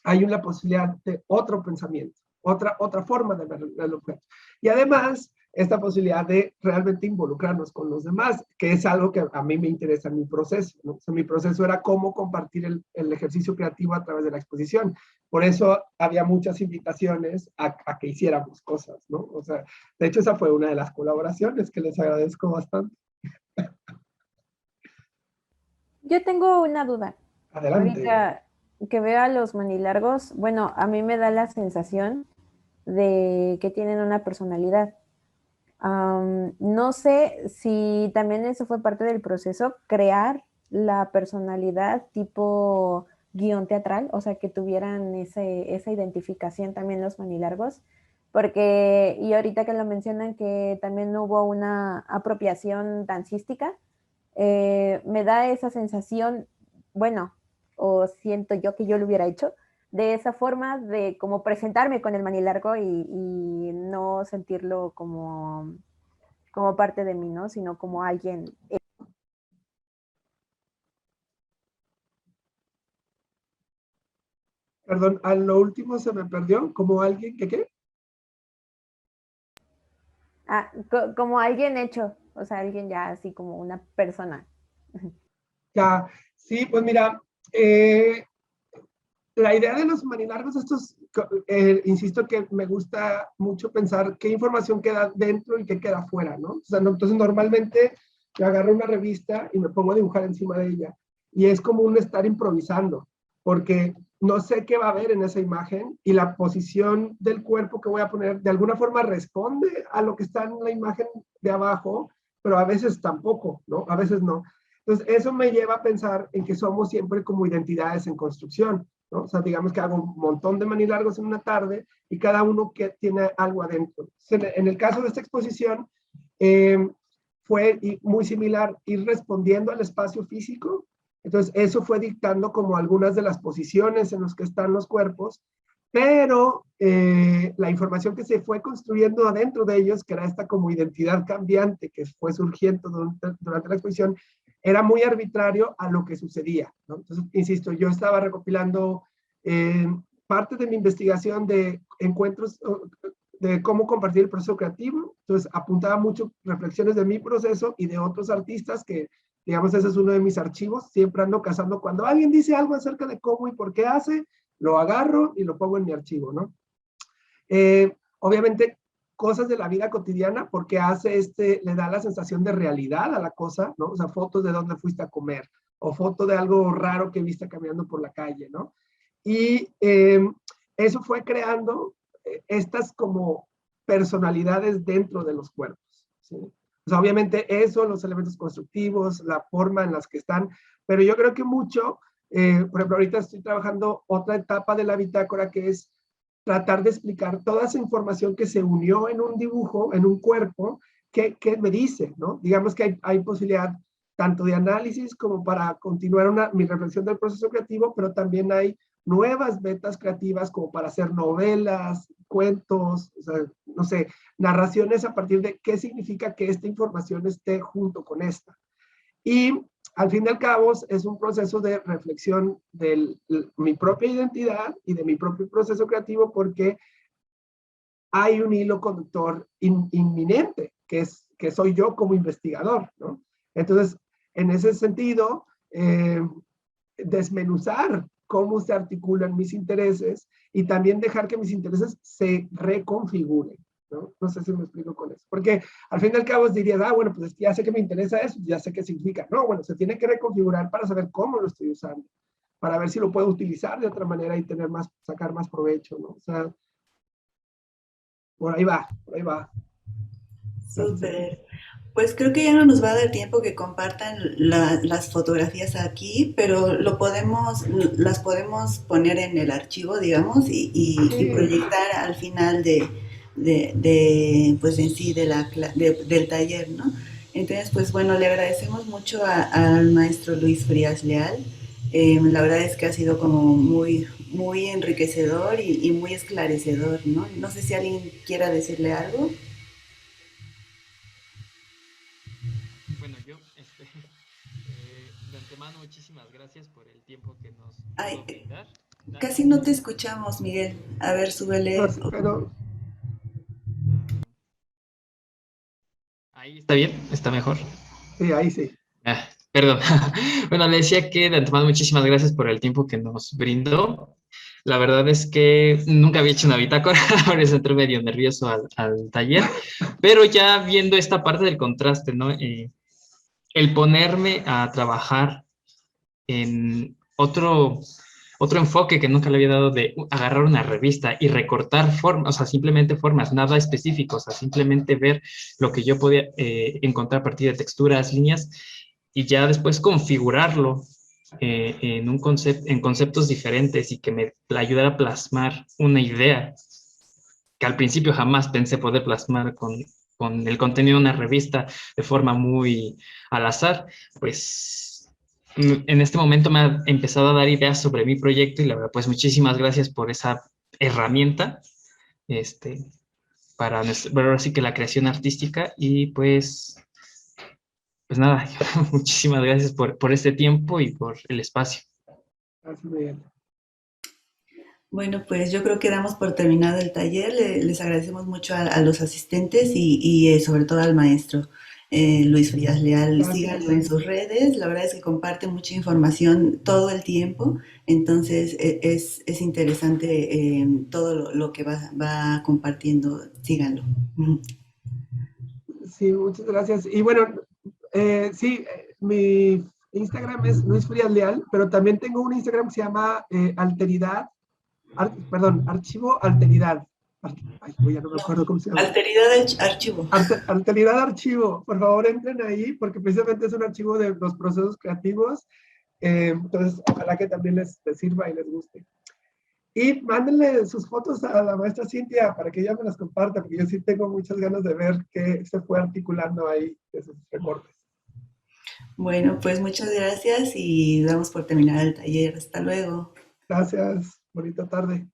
hay una posibilidad de otro pensamiento, otra forma de ver el objeto. Y además, esta posibilidad de realmente involucrarnos con los demás, que es algo que a mí me interesa en mi proceso, ¿no? O sea, mi proceso era cómo compartir el ejercicio creativo a través de la exposición. Por eso había muchas invitaciones a que hiciéramos cosas, ¿no? O sea, de hecho esa fue una de las colaboraciones que les agradezco bastante. Yo tengo una duda. Adelante. Ahorita que veo a los manilargos, bueno, a mí me da la sensación de que tienen una personalidad. No sé si también eso fue parte del proceso, crear la personalidad tipo guión teatral, o sea, que tuvieran esa identificación también los manilargos, porque, y ahorita que lo mencionan que también hubo una apropiación dancística, me da esa sensación, bueno, o siento yo que yo lo hubiera hecho, de esa forma de como presentarme con el manilargo y no sentirlo como parte de mí, ¿no? Sino como alguien. Perdón, a lo último se me perdió, como alguien que ¿qué? Como alguien hecho, o sea, alguien ya así como una persona. Ya, sí, pues mira, la idea de los manilargos, estos, insisto que me gusta mucho pensar qué información queda dentro y qué queda afuera, ¿no? O sea, entonces normalmente yo agarro una revista y me pongo a dibujar encima de ella. Y es como un estar improvisando, porque no sé qué va a haber en esa imagen y la posición del cuerpo que voy a poner de alguna forma responde a lo que está en la imagen de abajo, pero a veces tampoco, ¿no? A veces no. Entonces, eso me lleva a pensar en que somos siempre como identidades en construcción, ¿no? O sea, digamos que hago un montón de manilargos en una tarde y cada uno que tiene algo adentro. En el caso de esta exposición, fue muy similar ir respondiendo al espacio físico. Entonces, eso fue dictando como algunas de las posiciones en las que están los cuerpos, pero la información que se fue construyendo adentro de ellos, que era esta como identidad cambiante que fue surgiendo durante la exposición, era muy arbitrario a lo que sucedía, ¿no? Entonces, insisto, yo estaba recopilando parte de mi investigación de encuentros de cómo compartir el proceso creativo. Entonces apuntaba mucho reflexiones de mi proceso y de otros artistas que, digamos, ese es uno de mis archivos. Siempre ando cazando. Cuando alguien dice algo acerca de cómo y por qué hace, lo agarro y lo pongo en mi archivo, ¿no? Obviamente, cosas de la vida cotidiana, porque le da la sensación de realidad a la cosa, ¿no? O sea, fotos de dónde fuiste a comer, o foto de algo raro que viste caminando por la calle, ¿no? Y eso fue creando estas como personalidades dentro de los cuerpos, ¿sí? O sea, obviamente eso, los elementos constructivos, la forma en las que están, pero yo creo que mucho, por ejemplo, ahorita estoy trabajando otra etapa de la bitácora que es tratar de explicar toda esa información que se unió en un dibujo, en un cuerpo, ¿qué me dice, ¿no? Digamos que hay posibilidad tanto de análisis como para continuar mi reflexión del proceso creativo, pero también hay nuevas metas creativas como para hacer novelas, cuentos, o sea, no sé, narraciones a partir de qué significa que esta información esté junto con esta. Y al fin y al cabo es un proceso de reflexión de mi propia identidad y de mi propio proceso creativo, porque hay un hilo conductor inminente, que soy yo como investigador, ¿no? Entonces, en ese sentido, desmenuzar cómo se articulan mis intereses y también dejar que mis intereses se reconfiguren, ¿no? No sé si me explico con eso. Porque al fin y al cabo dirías, bueno, pues es que ya sé que me interesa eso, ya sé qué significa. No, bueno, se tiene que reconfigurar para saber cómo lo estoy usando, para ver si lo puedo utilizar de otra manera y sacar más provecho, ¿no? O sea, por ahí va, por ahí va. Súper. Pues creo que ya no nos va a dar tiempo que compartan las fotografías aquí, pero las podemos poner en el archivo, digamos, y Sí, proyectar al final pues en sí del taller, ¿no? Entonces, pues bueno, le agradecemos mucho al maestro Luis Frías Leal. La verdad es que ha sido como muy, muy enriquecedor y muy esclarecedor, ¿no? No sé si alguien quiera decirle algo. Bueno, yo, de antemano, muchísimas gracias por el tiempo que nos Ay, pudo brindar. casi no te escuchamos, Miguel. A ver, súbele. pero Ah, ahí está bien, está mejor. sí, ahí sí. Perdón. Bueno, le decía que de antemano muchísimas gracias por el tiempo que nos brindó. La verdad es que nunca había hecho una bitácora, por eso entré medio nervioso al taller, pero ya viendo esta parte del contraste, ¿no? El ponerme a trabajar en otro enfoque que nunca le había dado de agarrar una revista y recortar formas, o sea, simplemente formas, nada específico, o sea, simplemente ver lo que yo podía encontrar a partir de texturas, líneas, y ya después configurarlo en conceptos diferentes y que me ayudara a plasmar una idea que al principio jamás pensé poder plasmar con el contenido de una revista de forma muy al azar, pues en este momento me ha empezado a dar ideas sobre mi proyecto y la verdad, pues muchísimas gracias por esa herramienta este, para ahora sí que la creación artística y pues nada, muchísimas gracias por este tiempo y por el espacio. Así bien. Bueno, pues yo creo que damos por terminado el taller. Les agradecemos mucho a los asistentes y sobre todo al maestro Luis Frías Leal. Gracias. Síganlo en sus redes. La verdad es que comparte mucha información todo el tiempo. Entonces es interesante todo lo que va compartiendo. Síganlo. Sí, muchas gracias. Y bueno, sí, mi Instagram es Luis Frías Leal, pero también tengo un Instagram que se llama Alteridad, Archivo Alteridad. Ay, ya no me acuerdo cómo se llama. Alteridad del archivo. Alteridad Archivo. Por favor, entren ahí, porque precisamente es un archivo de los procesos creativos. Entonces, ojalá que también les sirva y les guste. Y mándenle sus fotos a la maestra Cintia para que ella me las comparta, porque yo sí tengo muchas ganas de ver qué se fue articulando ahí de sus recortes. Bueno, pues muchas gracias y damos por terminar el taller. Hasta luego. Gracias, bonita tarde.